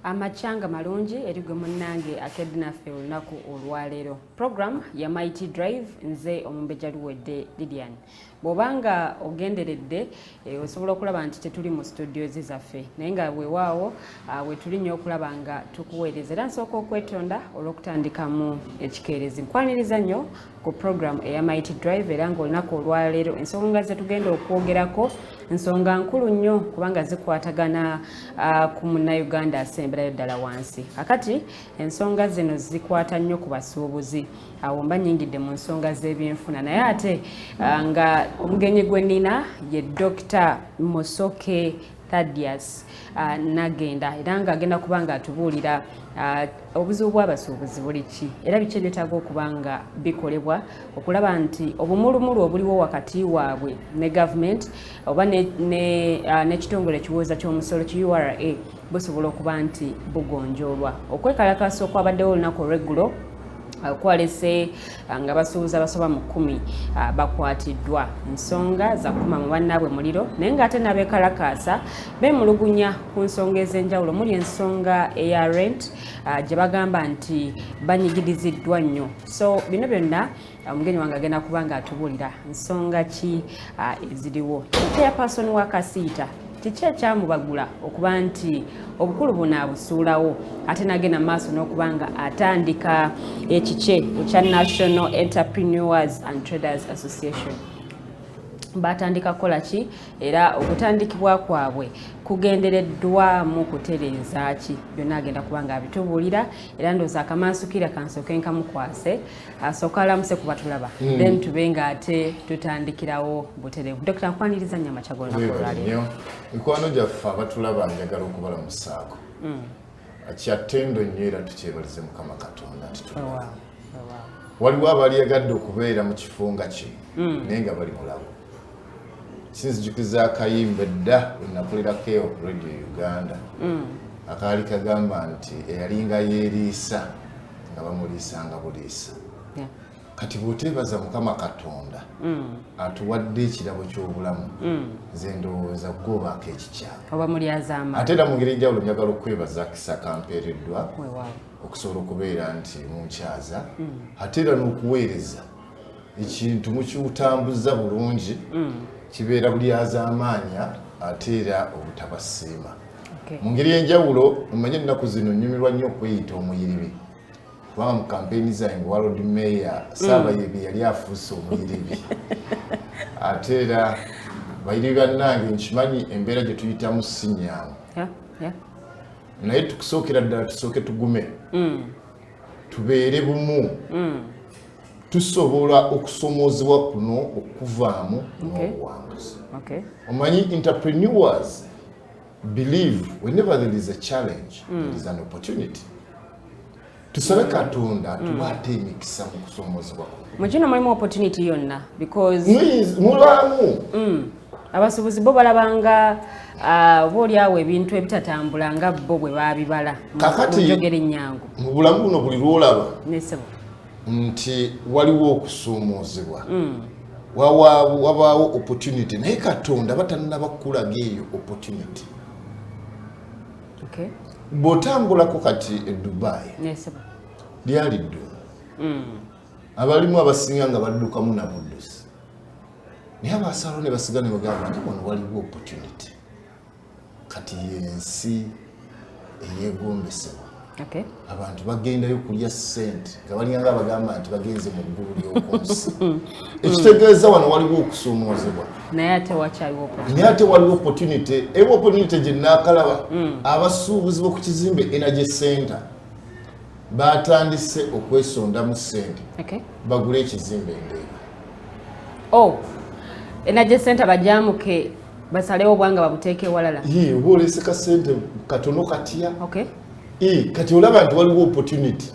Amachanga malungi erigwe munnange akedinaffe olunaku olwaleero. Program ya Mighty Drive nze omumbeja luwedde Lilian. Bw'obanga ogenderedde osobola okulaba nti tetuli mu studio zaffe naye nga weewaawo wetuli nnyo okulaba nga tukuweereza era nsooka okwetonda olw'okutandikamu ekikeerezi. Nkwaniriza nnyo ku program eya Mighty Drive era ng'olunaku olwaleero ensonga ze tugenda okwogerako nsonga nkulu nnyo kubanga zikwatagana ku munnayuganda asemberayo ddala wansi. Kakati ensonga zino zikwata nnyo ku basuubuzi awo mba nnyingidde mu nsonga z'ebyenfuna naye ate nga omugenyi gwe nnina ye Dr. Musoke Thaddeus Nagenda era ng'agenda kuba nga atubuulira obuzibu bw'abasuubuzi buli ki era biki ebyetaaga okuba nga bikolebwa okulaba nti obumulumulu obuliwo wakati waabwe ne gavumenti oba n'ekitongole ekiwooza ky'omusolo ki URA busobola okuba nti bugonjoolwa. Okwekalakaasa okwabaddewo olunaku olw'eggulo kwalese nga basuubuzi abasoba mu 10 bakwatiddwa nsonga za kuma mu bannaabwe muliro naye ng'ate n'abeekalakaasa beemulugunya ku nsonga ez'enjawulo muli ensonga eya rent gye bagamba nti banyigiriziddwa nnyo. So bino byonna omugenyi wange agenda kuba nga atubuulira nsonga ki eziriwo. Chairperson wa Kasiita kiki ekyamubagula okuba nti obukulu buno abusuulawo ate nagenda maaso n'okuba nga atandika ekikye ekya National Entrepreneurs and Traders Association. Batandika kukola ki era okutandikibwa kwabwe kugendereddwamu kutereeza ki byonna agenda kuba nga abitubuulira era ndowooza akamansukira kansooke nkamukwase asooka alamuse ku batulaba then tube nga ate tutandikirawo butereevu. Dr. Nkwaniriza nnyo amakya g'olunaku olwaleero. Mikwano gyaffe abatulaba njagala okubalamusaako kyattendo nnyo era tukyebalize Mukama Katonda titulaba. Waliwo abalyagadde okubeera mu kifo nga kye naye nga bali mulabu. Sinzijukiza akayimba dda wenakulirako Radio Uganda akaali kagamba nti eyalinga yeeriisa nga bamuliisanga buliisa. Kati bw'oteebaza Mukama Katonda atuwadde ekirabo ky'obulamu nze ndowooza gwobaako ekikyamu ate era mu ngeri enjawulo njagala okwebaza Kisa kampeereddwa okusobola okubeera nti munkyaza ate era n'okuweereza ekintu mukiwutambuza bulungi kibeera bulyazaamaanya ate era obutabasiima. Mu ngeri y'enjawulo omanye ennaku zino nnyumirwa nnyo okweyita omuyiribi kubanga mu kampeyini zange World Mayor Saabayebi yali afuuse omuyiribi ate era bayiribi bannange nkimanyi embeera gye tuyitamu si nnyangu naye tukusookera ddala tusooke tugume tubeere bumu tusobola okusomoozebwa kuno okuvaamu n'obuwanguzi. Omanyi entrepreneurs believe whenever there is a challenge there is an opportunity. Tusabe Katonda tubaate emikisa mu kusomoozebwa kuno. Mu kino mulimu opportunity yonna because mulwamu abasuubuzi bo balabanga boolyawo ebintu ebitatambula nga bo bwe baabibala mu njogera ennyangu. Mu bulamu buno buli lw'olaba nesebo nti waliwo okusomoozebwa wabaawo opportunity naye Katonda batannaba kulaga eyo opportunity. Bw'otambulako kati e Dubai lyali ddungu abalimu abasinga nga baddukamu na buddusi naye abasalawo ne basigala ne bagamba nti wano waliwo opportunity. Kati y'ensi eyeegombesebwa abantu bagendayo kulya ssente nga balinganga abagamba nti bagenze mu ggulu ly'okunsi ekitegeeza wano waliwo okusomoozebwa naye ate waliwo opportunity. Ewa opportunity gye nnaakalaba abasuubuzi b'oku kizimbe Energy Center batandise okwesondamu ssente bagule ekizimbe Ndeeba. Energy Center bajjamuke basalewo bwanga babuteeke walala. Oba oleese ka ssente katono katya kati olaba nti waliwo opportunity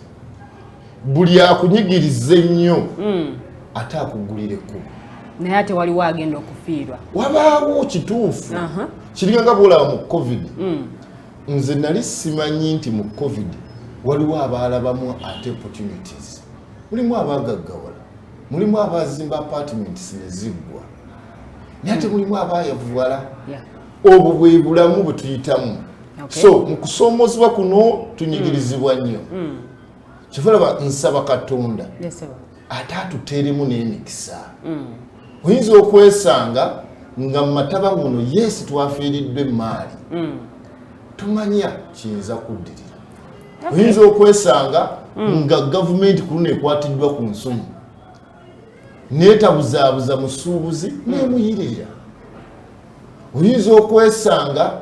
buli akunyigiriza ennyo ate akugulira ekkubo naye ate waliwo agenda okufiirwa. Wabaawo kituufu kiringa nga bw'olaba mu COVID. Nze nali simanyi nti mu COVID waliwo abaalabamu ate opportunities. Mulimu abaagaggawala, mulimu abazimba apartments ne ziggwa naye ate mulimu abaayavuwala. Obwo bwe bulamu bwe tuyitamu. Okay. So mu kusoomozebwa kuno tunyigirizibwa nnyo. Kifulaba nsaba Katonda. Yes, ate atuteeremu n'emikisa. Oyinza okwesanga nga mu mataba muno yes twafiiriddwa emmaali. Tumanya kiyinza kuddirira. Oyinza okwesanga nga gavumenti ku luno ekwatiddwa ku nsonyi neetabuzaabuza musuubuzi n'emuyirira. Oyinza okwesanga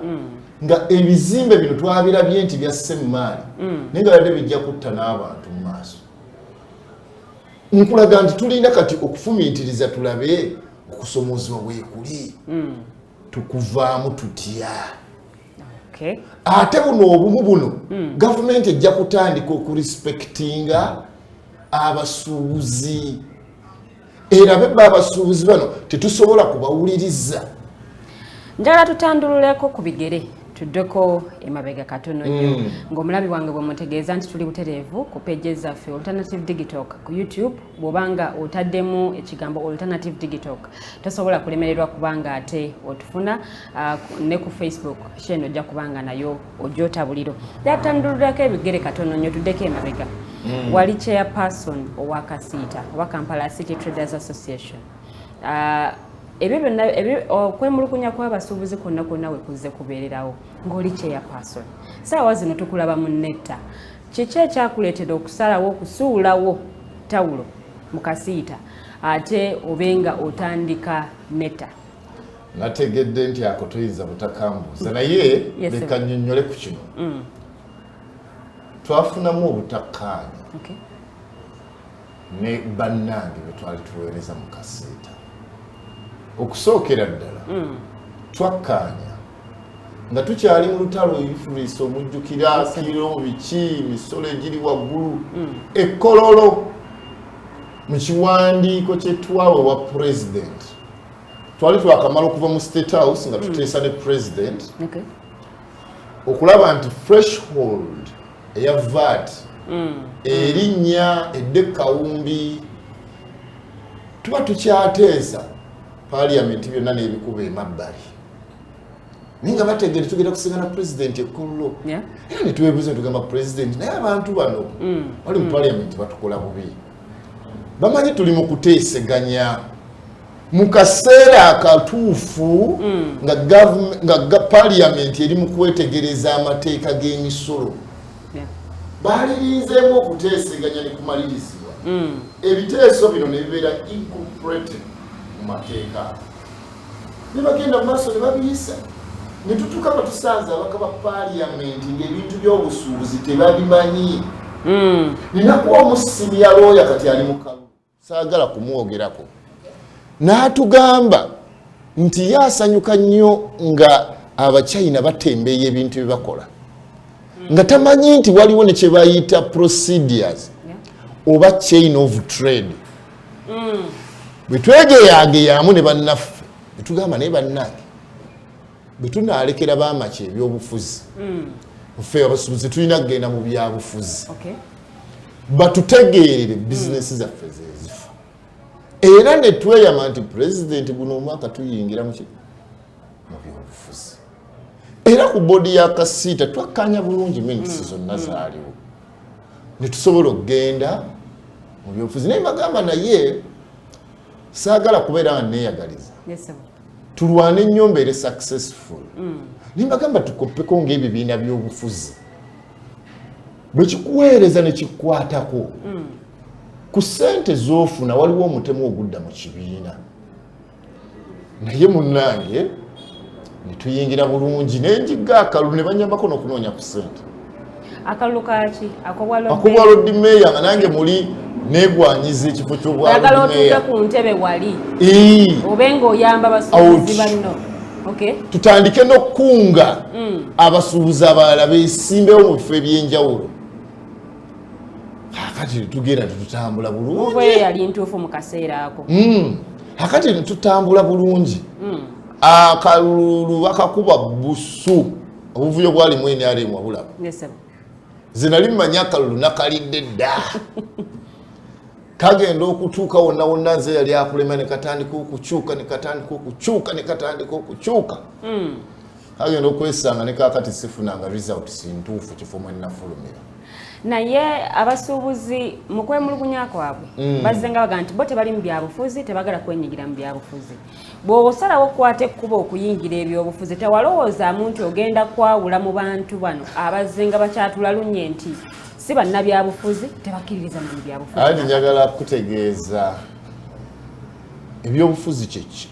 nga ebizimbe bino twabirabye nti byasse mu maali naye nga badde bijja kutta n'abantu mu maaso. Nkulaga nti tulinda kati okufumiitiriza tulabe okusomozebwa bwekuli tukuvaamu tutya. Ate buno obumu buno gavumenti ejja kutandika okurespektinga abasuubuzi era beba abasuubuzi bano tetusobola kubawuliriza. Njagala tutandululeko ku bigere tuddeko emabega katono nnyo ng'omulabi wange bwe mutegeeza nti tuli butereevu ku pages zaffe Alternative Digital ku YouTube bw'obanga otaddemu ekigambo Alternative Digital tosobola kulemererwa kubanga ate otufuna ne ku Facebook kyeno ojja kubanga nayo ojootabuliro. Yatandululako ebigere katono nnyo tuddeko emabega wali chairperson owa Kasiita owa Kampala City Traders Association. Ebyo byonna okwemulukunya kw'abasuubuzi kwonna kwonna we kuzze kubeererawo ng'oli chairperson. Saawa zino tukulaba mu netta. Kiki ekyakuleetera okusalawo okusuulawo tawulo mu Kasiita ate obenga otandika netta? Nategedde nti ako tuyinza butakambuuza naye leka nnyonnyole ku kino. Twafunamu obutakkaanya ne bannange bwe twali tuweereza mu Kasiita. Okusookera ddala twakkaanya nga tukyali mu lutalo ebifulisa omujjukira kiro biki misolo egiri waggulu ekkololo mu kiwandiiko kye twawe wa president twali twakamala okuva mu State House nga tuteesa ne president okulaba nti threshold eya VAT erinnya edde kawumbi tuba tukyateesa Parliament byonna n'ebikuba emabbali. Naye nga bategere tugenda kusinkana president ekkololo. Era ne twebuuza tugamba president naye abantu bano bali mu Parliament batukola bubi. Bamanyi tuli mu kuteeseganya mu kaseera akatuufu nga Parliament eri mu kwetegereza amateeka g'emisolo. Baalirinzeemu okuteeseganya ne kumalirizibwa. Ebiteeso bino ne bibeera incorporated mateeka ne bagenda mu maaso ne babiyisa ne tutuuka nga tusanze abaka ba Parliament ng'ebintu by'obusuubuzi tebabimanyi. Ninakuwa omusimya looya kati ali mu kalulu saagala kumwogerako n'atugamba nti yasanyuka nnyo nga Abachina batembeeya ebintu bye bakola nga tamanyi nti waliwo ne kye bayita procedures oba chain of trade. Bwe twegeyageyamu ne bannaffe ne tugamba naye bannange bwe tunaalekera baamaki ebyobufuzi ffe abasuubuzi tulina kugenda mu byabufuzi batutegeerere bizinesi zaffe zezifa era ne tweyama nti pulezidenti guno omwaka tuyingira mu byobufuzi era ku boodi ya Kasiita twakkaanya bulungi minisitiri zonna zaaliwo ne tusobola okugenda mu byobufuzi naye bagamba naye saagala kubeera nga neeyagaliza tulwane nnyo mbeere successful. Nimbagamba tukoppeko ng'ebibiina by'obufuzi bwe kikuweereza ne kikukwatako ku ssente z'ofuna waliwo omutemu ogudda mu kibiina naye munnange ne tuyingira bulungi n'enjiga akalulu ne banyambako n'okunoonya ku ssente. Akalulu kaki akobwa Lord Mayor nga nange muli negwanyiza ekifo ky'obwa Lord Mayor otuuke ku ntebe wali obenga oyamba abasuubuzi banno. Tutandike n'okukunga abasuubuzi abalala beesimbewo mu bifo ebyenjawulo. Akati tugenda tutambula bulungi yali ntuufu mu kaseera ako. Akati tutambula bulungi akalulu bakakuba busu obuvuyo bwalimu NRM wabulaba. Zinali mmanya akalulu nakalidde dda kagenda okutuuka wonna wonna nze yali akulema ne katandika okukyuka ne katandika okukyuka ne katandika okukyuka agenda okwesanga ne kakati sifunanga results ntuufu kifo mwe nafulumira. Naye abasuubuzi mu kwemulugunya kwabwe bazzenga baga nti bo tebali mu byabufuzi tebagala kwenyigira mu byabufuzi. Bw'osalawo okukwata ekkubo okuyingira ebyobufuzi tewalowoozaamu nti ogenda kwawula mu bantu bano abazzenga bakyatula lunye nti si bannabyabufuzi tebakkiririza mu byabufuzi. Ati njagala kutegeeza ebyobufuzi kyeki.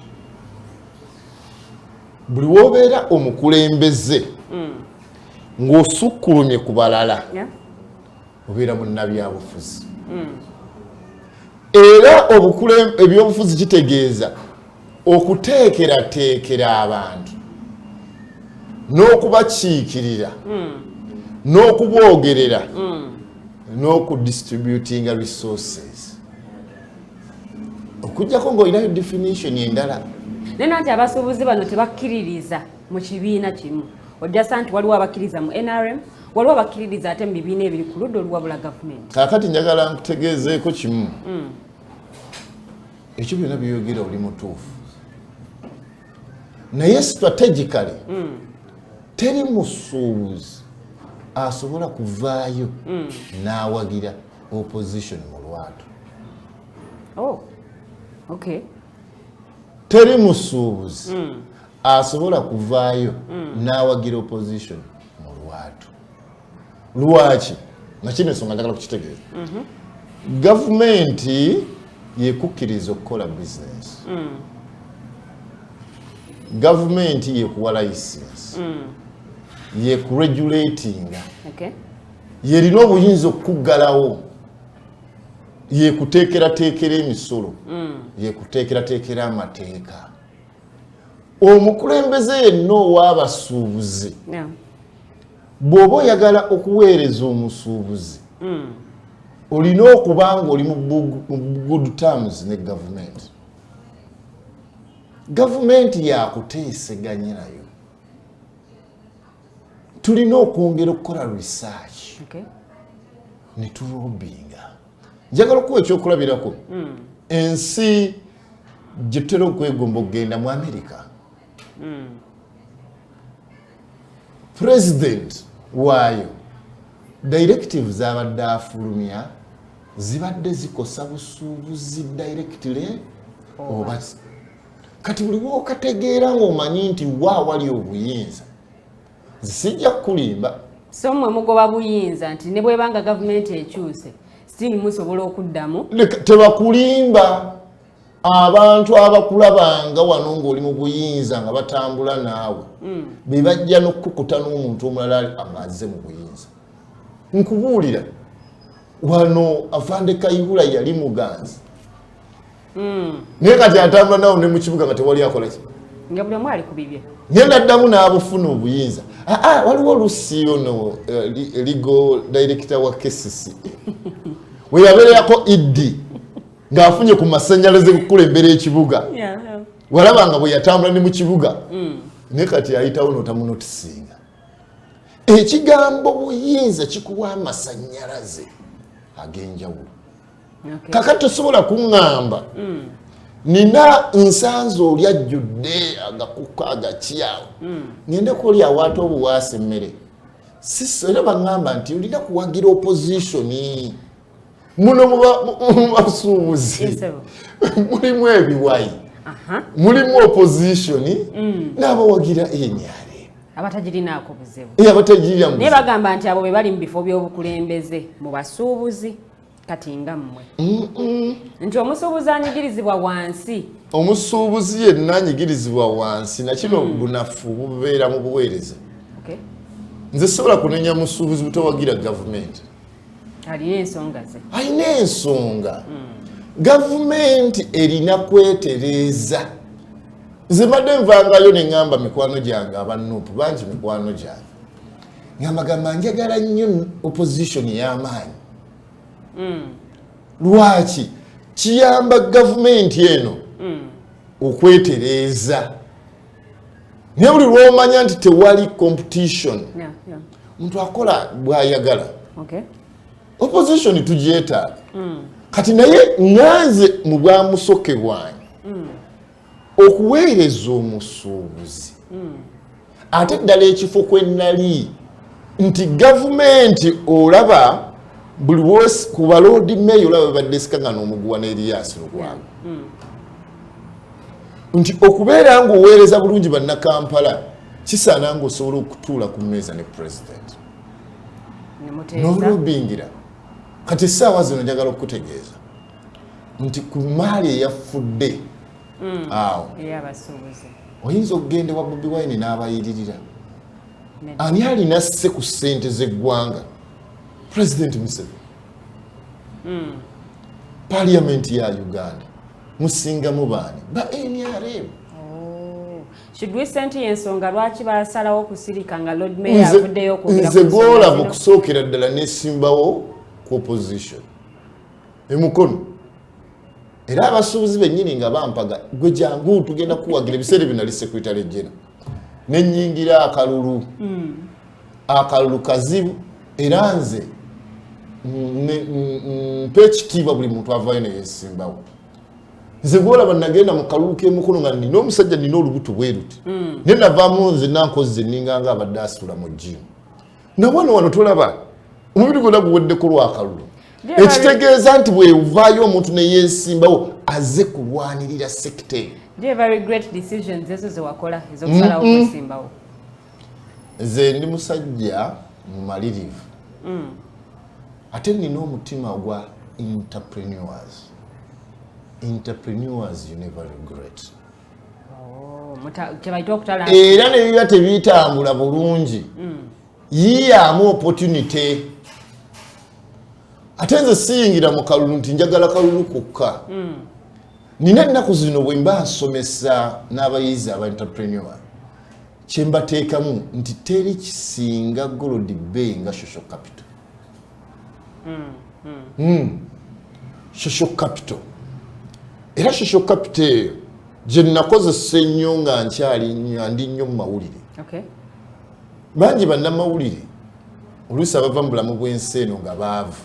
Buli wobeera omukulembeze ng'osukkulumye ku balala obeera munnabyabufuzi. Era ebyobufuzi kitegeeza okuteekerateekera abantu n'okubakiikirira n'okuboogerera n'okudistributinga resources. Okujjako ng'olinayo definition endala. Nena nti abasuubuzi bano tebakkiririza mu kibiina kimu. Ojjasa nti waliwo abakkiriza mu NRM, waliwo abakkiririza ate mu bibiina ebiri ku ludda oluwabula gavumenti. Kaakati njagala nkutegeezeeko kimu. Ekyo byonna byogera oli mutuufu. Naye strategically teri musuubuzi asobola kuvaayo n'awagira opposition mu lwatu. Oh, okay. Teri musuubuzi asobola kuvaayo n'awagira opposition mu lwatu. Lwaki? Nakino ensonga njagala kukitegeeza. Gavumenti yekukkiriza okukola business. Gavumenti yekuwa license. Yekuregulatinga. Okay. Yerina obuyinza okukuggalawo. Yekuteekerateekera emisolo. Yekuteekerateekera amateeka. Omukulembeze yenna ow'abasuubuzi bw'oba oyagala okuweereza omusuubuzi olina okuba nga oli mu good terms ne gavumenti. Gavumenti yakuteeseganya nayo. Tulina okwongera okukola research ne tulobinga. Njagala okuwa ekyokulabirako. Ensi gye tutera okwegomba okugenda mu America. President waayo directive z'abadde afulumya zibadde zikosa busuubuzi directly oba kati buli wookategeera ng'omanyi nti wali obuyinza zisijja kulimba. So mmwe mugoba buyinza nti ne bwebanga gavumenti ekyuse still musobola okuddamu. Tebakulimba. Abantu abakulabanga wano ng'oli mu buyinza nga batambula naawe be bajja n'okukukuta n'omuntu omulala amazze mu buyinza. Nkubuulira wano Afande Kayihura yali muganzi. Naye kati atambula nawo ne mu kibuga nga tewali akola ki? Nga buli omu ali ku bibye. Ngenda addamu n'abufuna obuyinza. Waliwo olusi ono legal director wa KCC we yabeerako Idi ng'afunye ku masannyalaze kukulembera ekibuga. Walabanga bwe yatambula ne mu kibuga. Ne kati ayitawo n'otamunotisinga. Ekigambo buyinza kikuwa amasannyalaze ag'enjawulo. Kakati tosobola kuŋŋamba nina nsanze oli ajjudde agakuka agakyawo ngende koli awaata obuwaasa emmere. Era baŋŋamba nti olina kuwagira oppositioni. Muno mu basuubuzi mulimu ebiwayi, mulimu oppositioni n'abawagira enyaale abatagirinaako buzibu. Abatagirira buzibu. Naye bagamba nti abo be bali mu bifo by'obukulembeze mu basuubuzi kati nga mmwe. Nti omusuubuzi anyigirizibwa wansi. Omusuubuzi yenna anyigirizibwa wansi na kino bunafu bubeera mu buweereza. Nze sobola kunenya musuubuzi butowagira gavumenti. Alina ensonga ze. Alina ensonga. Gavumenti erina kwetereeza. Nze mbadde nvangayo ne ŋŋamba mikwano gyange abanuupu bangi mikwano gyange. Ngamba njagala nnyo opposition y'amaanyi. Lwaki? Kiyamba gavumenti eno okwetereeza. Naye buli lw'omanya nti tewali competition. Muntu akola bw'ayagala. Opposition tugyetaaga. Kati naye nganze mu bwamusoke bwange okuweereza omusuubuzi ate ddala ekifo kwe nnali nti gavumenti olaba buli wose ku baloodi meeyo olaba babadde sikangana omuguwa n'Erias Lukwago nti okubeera ng'oweereza bulungi bannakampala kisaana ng'osobola okutuula ku mmeeza ne pulezidenti n'olwobingira kati essaawa zino njagala okutegeeza nti ku maali eyafudde awo oyinza okugenda wa Bobi Wine n'abayiririra ani alina asse ku ssente z'eggwanga pulezidenti Museveni paaliyamenti ya Uganda musingamu baani ba NRM. Should we send ensonga lwaki basalawo kusirika nga Lord Mayor avuddeyo okubira nze gola mu kusookera ddala nesimbawo ku opposition emukono era abasuubuzi bennyini nga bampaga gwe jangu tugenda kuwagira ebiseera binali Secretary General nenyingira akalulu kazibu era nze mpa ekitiibwa buli muntu avaayo neyesimbawo nze gwolaba nagenda mu kalulu k'emukono nga nina omusajja nina olubuto bwe ruti ne navaamu nze nankozi ninganga abadde asitula mu jimu nabona wano tolaba omubiri gwonna guweddeko lwakalulu ekitegeeza nti bwevaayo omuntu neyesimbawo aze kulwanirira sekiteri. Nze ndi musajja mumalirivu ate nina omutima gwa entrepreneurs you never regret. Era ne biba tebitambula bulungi yiyaamu opportunity. Ate nze siyingira mu kalulu nti njagala kalulu kokka. Nina ennaku zino bwe mba nsomesa n'abayizi aba entrepreneur kye mbateekamu nti teri kisinga Gold Bay nga social capital. Social capital. Era social capital gye nakozesa ennyo nga ndi nnyo mu mawulire. Bangi bannamawulire oluusi abava mu bulamu bw'ensi eno nga baavu.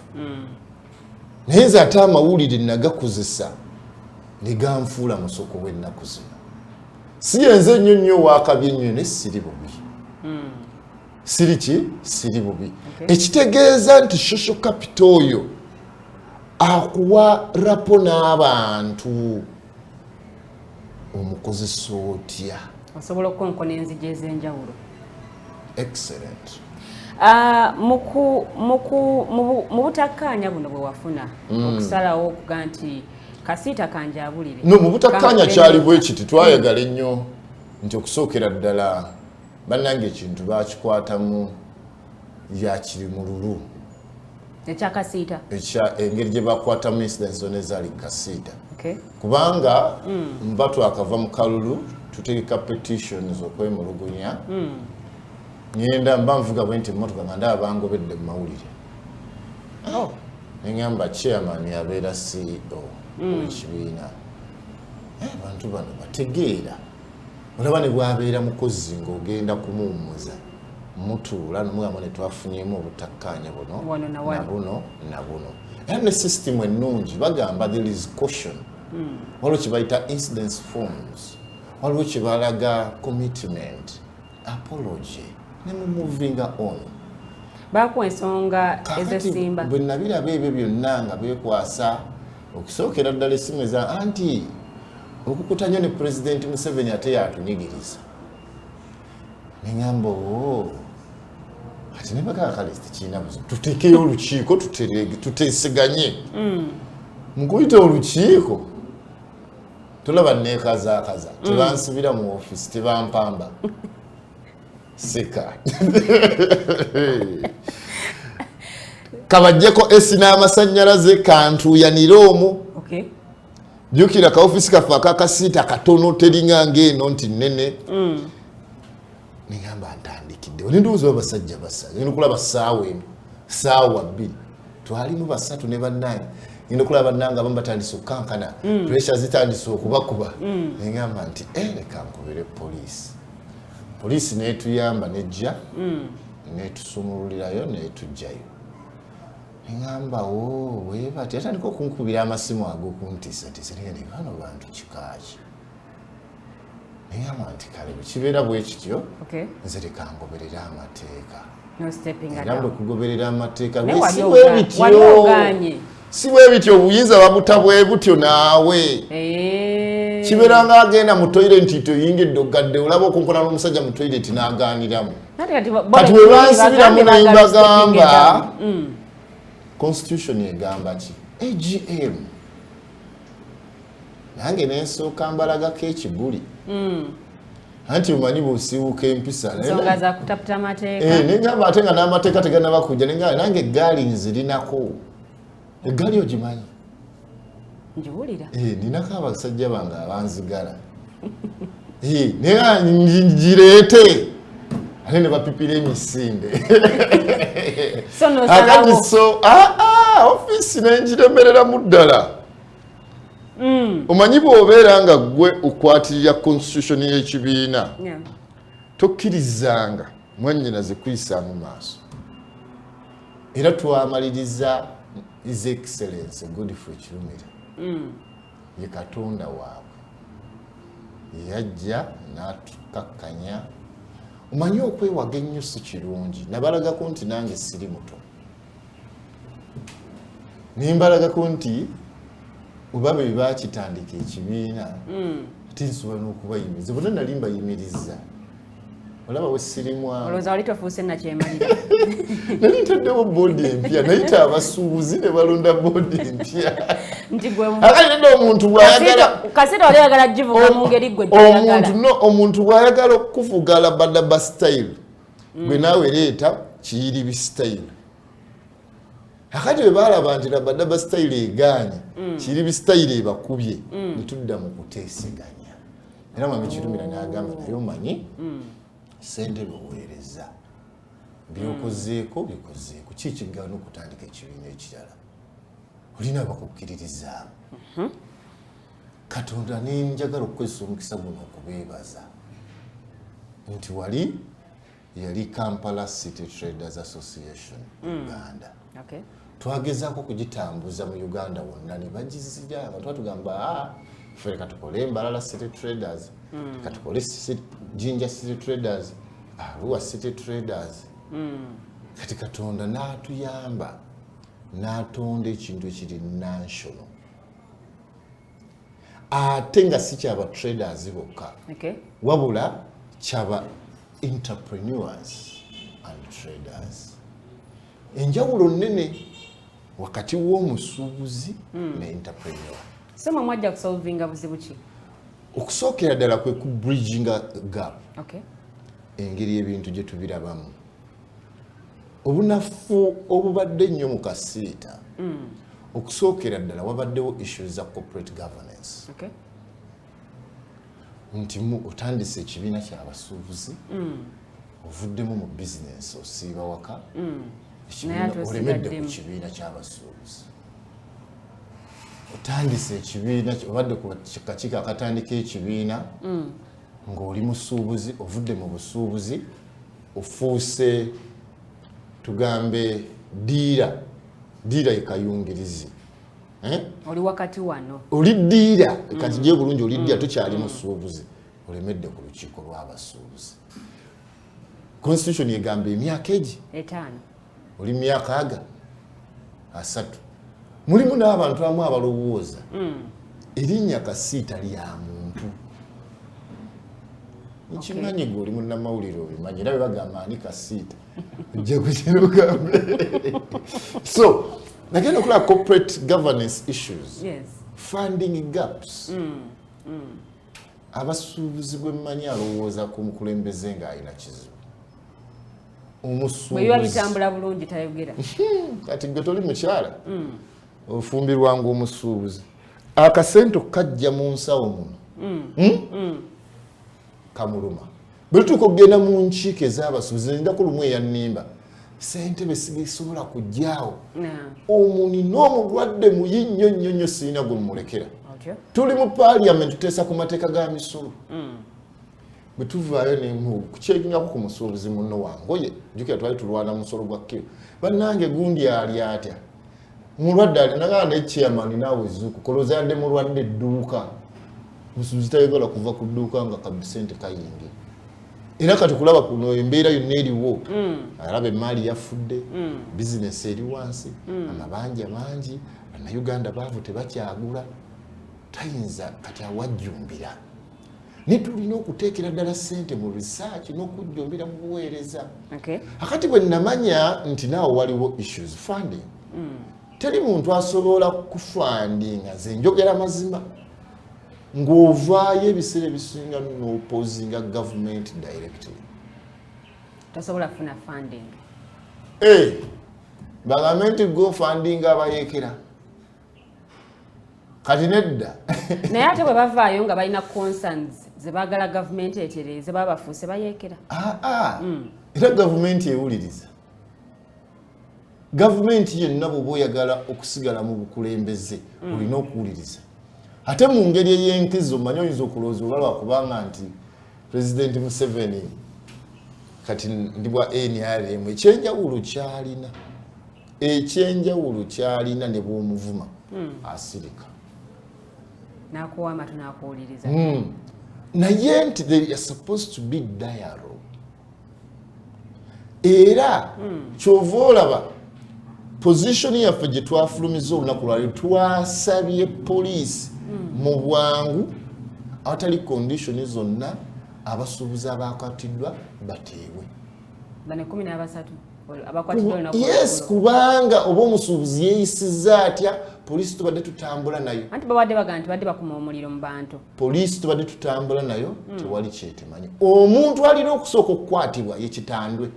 Naye nze ate amawulire nagakozesa ne ganfuula musoko w'ennaku zino. Si yenze nnyo nnyo waakabye ennyo ne siri bubi. Siri ki? Siri bubi. Ekitegeeza nti social capital oyo akuwa rapo n'abantu omukozesa otya. Osobola okukonkona enzigi ez'enjawulo. Excellent. Mu butakkaanya buno bwe wafuna okusalawo okuga nti kasiita kanjabulire. No, mu butakkaanya kyali bwe kiti twayagala ennyo nti okusookera ddala bannange ekintu baakikwatamu yakiri mu lulu. Ekyakasiita. Engeri gye bakwatamu incidents zonna ezaali kasiita. Kubanga mba twakava mu kalulu tutegeka petitions okwemulugunya. Ngenda mba nvuga bwe nti emmotoka nga ndaba bangobedde mu mawulire. Ne ngamba chairman yabeera CEO w'ekibiina. Abantu bano bategeera. Olaba ne bwabeera mukozi ng'ogenda kumuwummuza. Mutuula nomugamba ne twafunyemu obutakkaanya buno na buno. Era ne system ennungi bagamba there is caution. Waliwo kye bayita incidence forms. Waliwo kye balaga commitment, apology, ne mu moving on. Bakuwa ensonga ezesimba. Bwe nabiraba ebyo byonna nga beekwasa okusookera ddala essimu eza anti okukuta nnyo ne Pulezidenti Museveni ate yatunyigiriza. Ne ngamba ati ne bakakalisiti kiina buzibu tuteekeyo olukiiko tuteeseganye. Mu kuyita olukiiko tulaba neekazaakaza tebansibira mu ofiisi tebampamba. Seka. Kabajjeko esi n'amasannyalaze kantuuyanire omwo. Jjukira ka ofisi kaffe akakasiita katono teringa ng'eno nti nnene. Ningamba ntandikidde. Oli ndowooza abasajja basatu. Ngenda okulaba ssaawa emu, ssaawa bbiri. Twalimu basatu ne bannange. Ngenda okulaba bannange abamu batandise okukankana. Pressure zitandise okubakuba. Ningamba nti leka nkubire poliisi. Poliisi neetuyamba nejja netusumululirayo neetujjayo. Ngamba weebati atandika okunkubira amasimu ag'okuntiisatiisa ne bano bantu kikaaki. Ngamba nti kale kibeera bwe kityo nze leka ngoberera amateeka era bwe kugoberera amateeka si bwe bityo obuyinza babuta bwe butyo naawe kibeera nga agenda mu toilet toyingidde ogadde olaba okunkola n'omusajja mu toilet n'agaaniramu kati bwe bansibiramu ne mbagamba constitution egamba ki AGM nange nensooka mbalagako ekiguli anti omanyi bw'osiiwuka empisa negamba ate nga n'amateeka teganaba kujja nange eggaali nzirinako eggaali ogimanyi ninako abasajja bange abanzigala ngireete ate ne bapipira emisinde akati so ofiisi nengiremereramu ddala omanyi bw'obeera nga gwe okwatirira constitution y'ekibiina tokkirizanga mwannyinaze kuyisa mu maaso era twamaliriza his excellence Godfrey Kirumira ye katonda waabwe yajja n'atukakkanya omanyi okwewaga ennyo si kirungi nabalagako nti nange siri muto nimbalagako nti oba bwe bakitandika ekibiina ate nsobola n'okubayimiriza bonna nali mbayimiriza olaba we sirimwawo olowooza wali tofuuse nakyemalira nali ntaddewo boodi empya nayita abasuubuzi ne balonda boodi empya akatedde omuntu bwayagala wali oyagala givuga mu ngeri gwe omuntu bwayagala okuvuga labadaba style gwe naawe leeta kiyiribi style akati bwe baalaba nti labadaba style egaanye kiyiribi style ebakubye ne tudda mu kuteeseganya era Mwami Kirumira n'agamba naye omanyi sente lwoweereza byokozeeko bikozeeko ki ekigaana okutandika ekibiina ekirala olina abakukkiririzaamu Katonda nenjagala okukozesa omukisa guno okubeebaza nti wali yali Kampala City Traders Association Uganda twagezaako okugitambuza mu Uganda wonna ne bagizira nga twatugamba ffe katukole Mbalala City Traders katukole Jinja City Traders Arua City Traders kati Katonda n'atuyamba n'atonda ekintu ekiri national ate nga si kyaba traders bokka wabula kyaba entrepreneurs and traders enjawulo nnene wakati w'omusuubuzi ne entrepreneur sema mwajja kusolvinga buzibu ki okusookera ddala kwe ku bridginga gap engeri ebintu gye tubirabamu obunafu obubadde nnyo mu kasiita okusookera ddala wabaddewo issues za corporate governance nti otandise ekibiina ky'abasuubuzi ovuddemu mu bizinesi osiiba waka olemedde ku kibiina ky'abasuubuzi otandise ekibiina obadde ku kakiiko akatandika ekibiina ng'oli musuubuzi ovudde mu busuubuzi ofuuse tugambe diira ekayungirizi oli wakati wano oli diira kati gye bulungi oli diira tokyali musuubuzi olemedde ku lukiiko lw'abasuubuzi constitution egamba emyaka egi 5 oli myaka 3 mulimu n'abantu amu abalowooza erinnya Kasiita lya muntu nkimanyi gwe oli munnamawulire obimanyi era bebagamba ani Kasiita ojja kukinogambe so nagenda okulaba corporate governance issues funding gaps abasuubuzi bwe mmanyi alowooza ku mukulembeze ng'alina kizibu omusuubuzi bitambula bulungi tayogera kati gwe toli mukyala ofumbirwanga omusuubuzi akasente kajja mu nsawo muno kamuluma bwe tutuuka okugenda mu nkiiko ez'abasuubuzi nendako lumu eyannimba sente besisobola kujjaawo omuni n'omulwadde muyi nnyo nnyo nnyo sirina gwe mumulekera tuli mu parliament tuteesa ku mateeka ga misolo bwe tuvaayo kukyegingako ku musuubuzi munno wange jjukira twali tulwana musolo gwa kiro bannange gundi ali atya mulwadde ali nagaa ne chairman naawe zuku kolooza yadde mulwadde edduuka omusuubuzi tayagala kuva ku dduuka nga kabisente kayingi era kati kulaba kuno embeera yonna eriwo alaba emaali yafudde bizinesi eri wansi amabanja mangi bannayuganda baavu tebakyagula tayinza kati awajjumbira ne tulina okuteekera ddala ssente mu research n'okujjumbira mu buweereza akati bwe namanya nti naawo waliwo issues funding teri muntu asobola kufundinga nze njogera mazima ng'ovaayo ebiseera ebisinga n'opposinga government directly tasobola kufuna funding bagavumenti go funding abayeekera kati nedda naye ate bwe bavaayo nga balina concerns ze baagala gavumenti etereze baba bafuuse bayeekera era gavumenti ewuliriza gavumenti yenna bw'oba oyagala okusigala mu bukulembeze olina okuwuliriza ate mu ngeri ey'enkizo manyi oyinza okulowooza oba lwakubanga nti President Museveni kati ndi bwa NRM ekyenjawulo kyalina ne bw'omuvuma asirika n'akuwama tunakuwuliriza naye nti there is supposed to be dialogue era kyova olaba position yaffe gye twafulumiza olunaku lwali twasabye poliisi mu bwangu awatali condition zonna abasuubuzi abakwatiddwa bateebwe yes kubanga oba omusuubuzi yeeyisizza atya poliisi tubadde tutambula nayo anti babadde baga nti badde bakuma omuliro mu bantu poliisi tubadde tutambula nayo tewali kyetemanyi omuntu alina okusooka okukwatibwa yekitandwe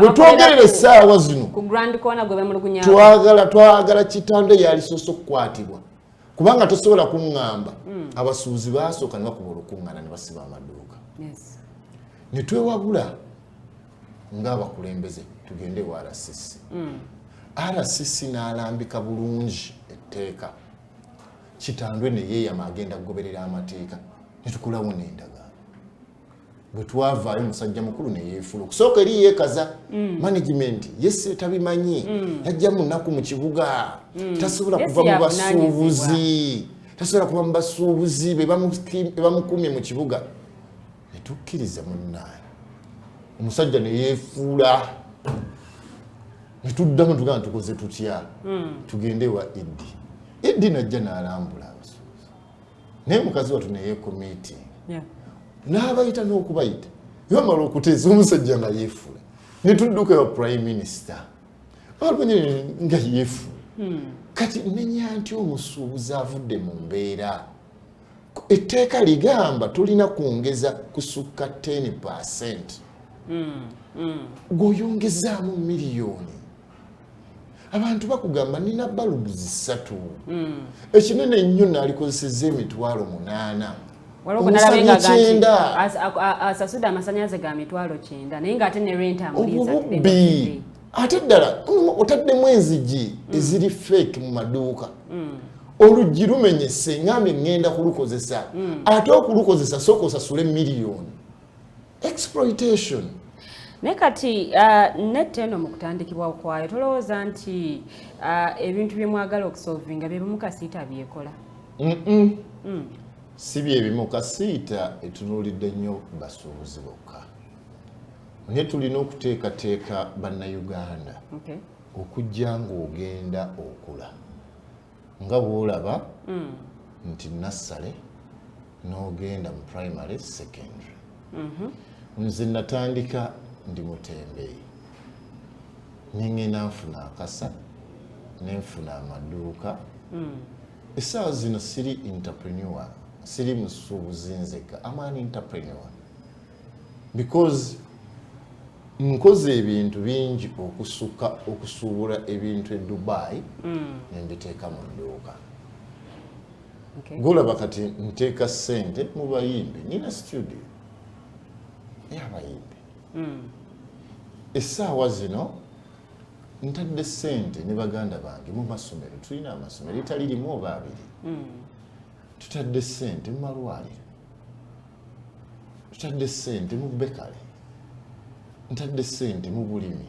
wetwogerera essaawa zino twagala kitandwe yalisoose okukwatibwa kubanga tosobola kuŋŋamba abasuubuzi baasooka ne bakuba olukuŋŋaana ne basiba amaduuka ne twewabula ng'abakulembeze tugende wa RCC n'alambika bulungi etteeka kitandwe ne yeeyama agenda kugoberera amateeka ne tukolawo n'endagaano bwe twavaayo musajja mukulu ne yeefula okusooka eri yeekaza management yesse tabimanyi yajja mu nnaku mu kibuga tasobola kuva mu basuubuzi be bamukumye mu kibuga ne tukkiriza munnaye omusajja ne yeefuula ne tuddamu tugamba tukoze tutya tugende wa Idi najja n'alambula abasuubuzi naye mukazi wattu ne yeekomiti n'abayita n'okubayita bamala okuteesa omusajja nga yeefuula ne tudduka ewa prime minister alumanye nga yeefuula kati menya nti omusuubuzi avudde mu mbeera etteeka ligamba tulina kwongeza kusukka 10%. Goyongezaamu miliyoni abantu bakugamba nina balubu 3 ekinene nnyo nalikozesezza emitwalo 8 asasuda amasanyaze ga mitwalo 9 naye nga ate ne rent amuliza ate ddala otaddemu enzigi eziri fake mu maduuka oluggi lumenyese ngambye ngenda kulukozesa ate okulukozesa sooka osasule miliyoni exploitation. Nekati neteno mu kutandikibwa kwayo tolowooza nti ebintu bye mwagala okusolvinga bye mukasiita byekola? Si bye bimukasiita etunuulidde nnyo basuubuzi bokka. Naye tulina okuteekateeka bannayuganda okujja ng'ogenda okula nga bw'olaba nti nassale n'ogenda mu primary secondary. Nze natandika ndi Mutembeeyi nengenda nfuna akasa nenfuna amaduuka essaawa zino siri entrepreneur siri musuubuzi nzekka I'm an entrepreneur because nkoze ebintu bingi okusuubula ebintu e Dubai nembiteeka mu dduuka golaba kati nteeka ssente mu bayimbi nina studio y'abayimbi essaawa zino ntadde ssente ne baganda bange mu masomero tulina amasomero etali limu oba abiri tutadde ssente mu malwaliro tutadde ssente mu bekale ntadde ssente mu bulimi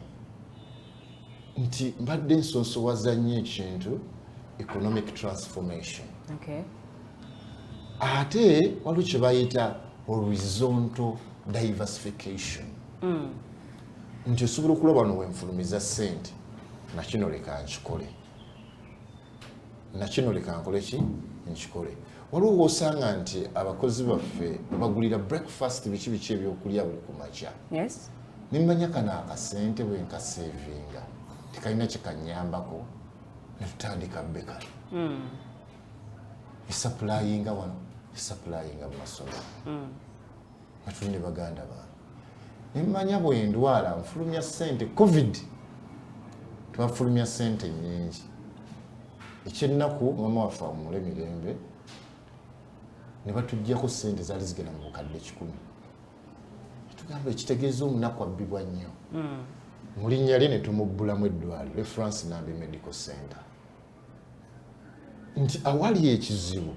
nti mbadde nsonsowaza nnyo ekintu economic transformation ate waliwo kye bayita horizontal diversification nti osobola okulaba no wenfulumiza ssente nakino leka nkikole nakino leka nkole ki nkikole waliwo wosanga nti abakozi baffe bagulira breakfast biki ebyokulya buli ku makya nimmanya kana akasente bwe nkasevinga tekalina kyekanyambako netutandika bekala esupplyinga wano esupplyinga mu masomero batuli ne baganda bange nimmanya bwe ndwala nfulumya ssente covid twafulumya ssente nnyingi ekyennaku mama waffe amule mirembe ne batuggyako ssente zaali zigenda mu bukadde 100 tugamba ekitegeeza omunaku abbibwa nnyo mu linnya lye ne tumubbulamu eddwaliro reference Nambi Medical Center nti awali ekizibu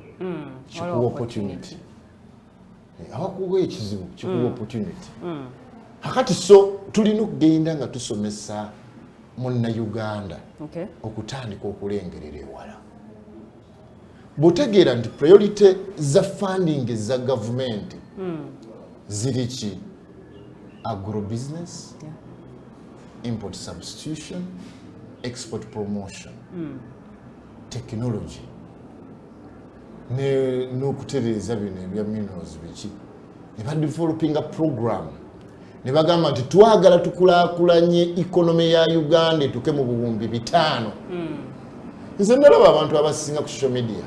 kikuwa opportunity awakuwa ekizibu kikuwa opportunity hakati so tulina okugenda nga tusomesa munnayuganda okutandika okulengerera ewala bw'otegeera nti priority za funding eza gavumenti ziri ki agrobusiness import substitution export promotion technology n'okutereeza bino ebya minerals biki ne badevelopinga program ne bagamba nti twagala tukulaakulanye ikonomi ya Uganda etuke mu buwumbi 5 nze ndalaba abantu abasinga ku social media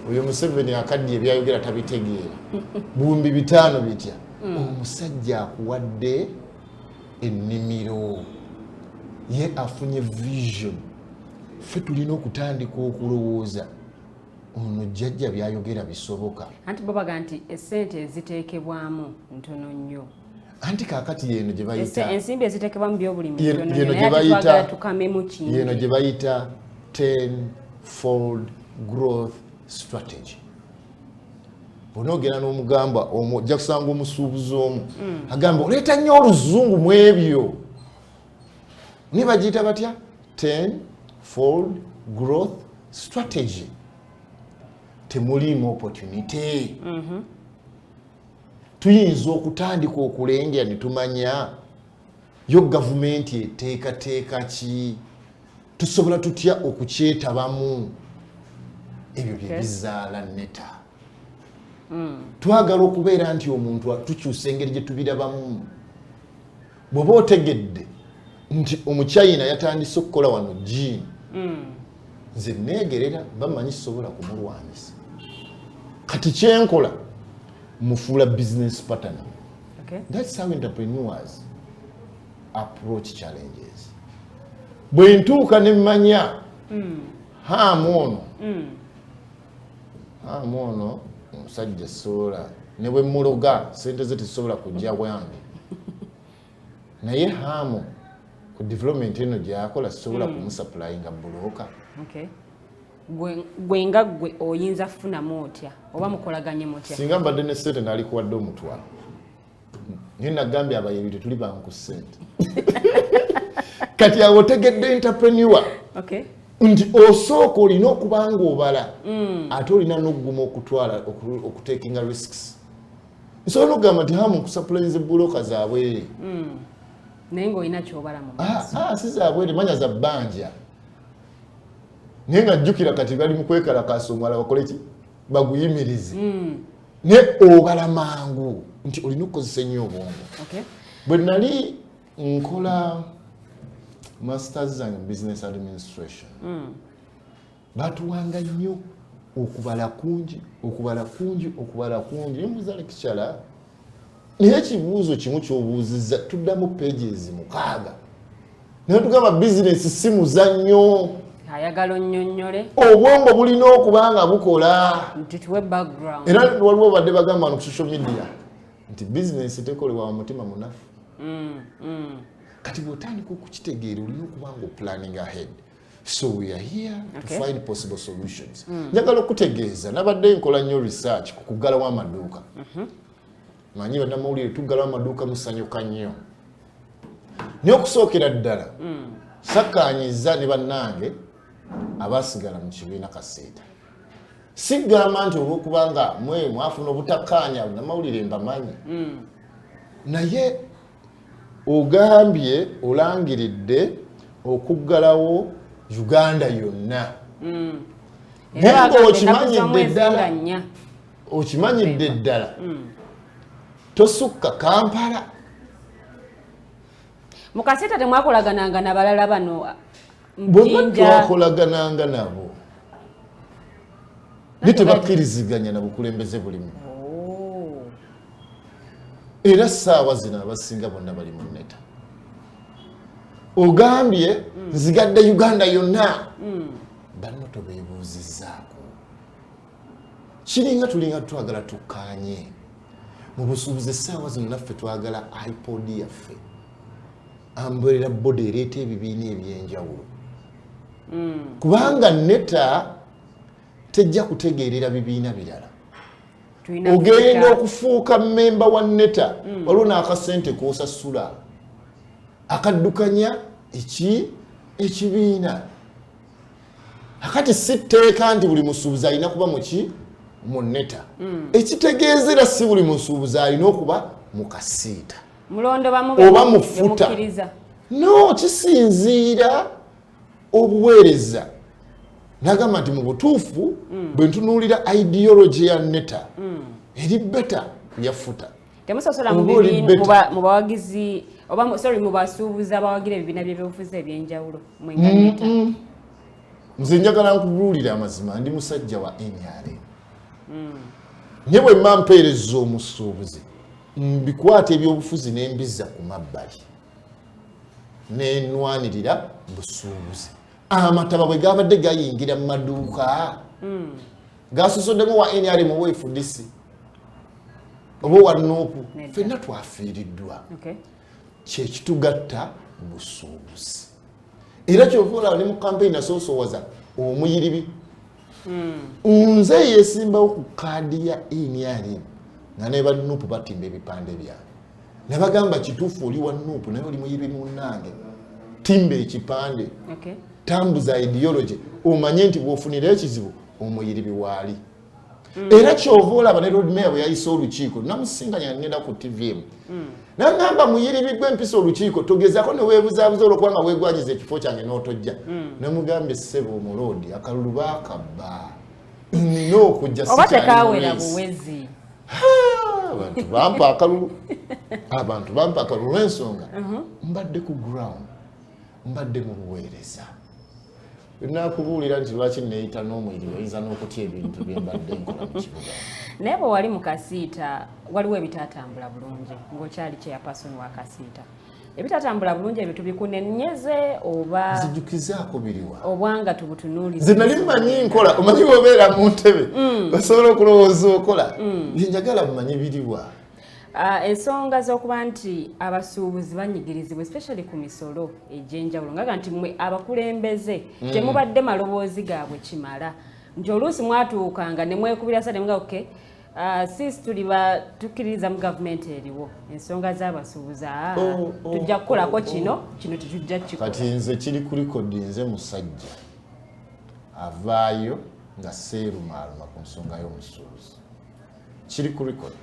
oyo Museveni akaddiye byayogera tabitegeera buwumbi 5 bitya omusajja akuwadde ennimiro ye afunye vision ffe tulina okutandika okulowooza ono jjajja byayogera bisoboka anti babaga nti essente eziteekebwamu ntono nnyo anti kaakati yeno gye bayita ensimbi eziteekebwamu byobulimi yeno gye bayita 10-fold growth strategy bonoogera n'omugamba omwo ojja kusanga omusuubuzi omu agamba oleeta nnyo oluzungu mu ebyo ni bagiyita batya 10-fold growth strategy temulimu opportunity tuyinza okutandika okulengera ne tumanya yo gavumenti eteekateeka ki tusobola tutya okukyetabamu ebyo bye bizaala neta twagala okubeera nti omuntu tukyusa engeri gye tubirabamu bw'oba otegedde nti omuchina yatandise okukola wano jiini nze neegerera bamanyi sobola kumulwanyisa kati kyenkola mufuula business pattern that's how entrepreneurs approach challenges bwe ntuuka ne mmanya haamu ono omusajja sola ne bwe muloga sente ze tezisobola kujja bwange naye haamu ku development eno gyakola sobola kumusupplyinga bulooka gwenga gwe oyinza kufunamu otya oba mukolaganye mutya singa mbadde ne ssente nalikuwadde omutwalo naye nagambye abayebi tetuli banku ssente kati awo otegedde entrepreneur nti osooka olina okuba nga obala ate olina n'ogguma okutwala okutakinga risks nsobola n'okugamba nti hamu nkusupplyinze bulooka zaabwere naye ng'olina kyobala mu si zaabwere manya za bbanja naye nga jjukira kati bali mu kwekalakaasa omwala bakole ki baguyimirize ne obala mangu nti olina okukozesa ennyo obwongo bwe nali nkola masters in business administration batuwanga nnyo okubala kungi nembuuza lekikyala naye ekibuuzo kimu kyobuuzizza tuddamu pages 6 naye tugamba bizinesi si muzannyo ayagala onnyonnyole obwongo bulina okuba nga bukola nti tuwe background era waliwo badde bagamba no ku social media nti bizinesi tekolebwa mu mutima munafu kati bw'otandika okukitegeera olina okuba nga planning ahead so we are here to find possible solutions njagala okutegeeza nabadde nkola nnyo research ku kuggalawo amaduuka manyi bannamawulire tuggalawo amaduuka musanyuka nnyo naye okusookera ddala sakkaanyiza ne bannange abasigala mu kibiina kaseeta sigamba nti olwokubanga mwe mwafuna obutakkaanya namawulire mbamanyi naye ogambye olangiridde okuggalawo Uganda yonna okimanyidde ddala tosukka Kampala mukaseta temwakolagananga nabalala bano twakolagananga nabo naye tebakkiriziganya na bukulembeze bulimu era ssaawa zino abasinga bonna bali mu neta ogambye nzigadde Uganda yonna banno tobeebuuzizzaako kiringa tulinga twagala tukkaanye mu busuubuzi essaawa zino naffe twagala iPod yaffe ambeerera bodi ereeta ebibiina ebyenjawulo kubanga neta tejja kutegeerera bibiina birala ogenda okufuuka mmemba wa neta waliwo n'akasente k'osasula akaddukanya ekibiina akati si tteeka nti buli musuubuzi alina kuba mu neta ekitegeezera si buli musuubuzi alina okuba mu kasiita oba mufuta no kisinziira obuweereza nagamba nti mu butuufu bwe ntunuulira ideology ya neta eri beta yafuta temusosola mu bawagizi oba mu basuubuzi abawagira ebibiina by'ebyobufuzi ebyenjawulo mwenga neta nze njagala nkubuulira amazima ndi musajja wa NRM nye bwe mma mpeereza omusuubuzi mbikwata ebyobufuzi n'embizza ku mabbali nenwanirira busuubuzi amataba bwe gabadde gayingira mu maduuka gasosoddemu wa NRM owa FDC oba wa NUP ffenna twafiiriddwa kyekitugatta busuubuzi era kyova olaba ne mu kampeyini nasoosowaza omuyiribi nze yeesimbawo ku kaadi ya NRM nga ne ba NUP batimba ebipande byange ne bagamba kituufu oli wa NUP naye oli muyiribi munnange timba ekipande tambuza ideology omanye nti bw'ofunira ekizibu omuyiribi waali era kyova olaba ne road mayor bwe yayisa olukiiko namusinganya ngenda ku TVM nangamba muyiribi gwe mpisa olukiiko togezaako ne weebuzaabuza olwokubanga weegwanyiza ekifo kyange n'otojja namugambye ssebo omulodi akalulu baakabba nina okujja oba tekaawera buwezi abantu bampa akalulu lw'ensonga mbadde ku ground mbadde mu buweereza nakubuulira nti lwaki neeyita n'omwiriwe oyinza n'okutya ebintu bye mbadde nkola mu kibuga naye bwe wali mu kasiita waliwo ebitatambula bulungi ng'okyali chairperson wa kasiita ebitatambula bulungi ebyo tubikunenyeze oba nzijukizaako biriwa obwanga tubutunuulize nze nali mmanyi nkola omanyi bw'obeera mu ntebe osobola okulowooza okola njagala bumanyi biriwa ensonga z'okuba nti abasuubuzi banyigirizibwa especially ku misolo egy'enjawulo ngaga nti mwe abakulembeze temubadde maloboozi gaabwe kimala nti oluusi mwatuukanga ne mwekubira sa ne muga okay sisi tukkiririza mu gavumenti eriwo ensonga z'abasuubuzi tujja kukolako kino tetujja kikola kati nze kiri ku likodi nze musajja avaayo nga seerumaaluma ku nsonga y'omusuubuzi kiri ku likodi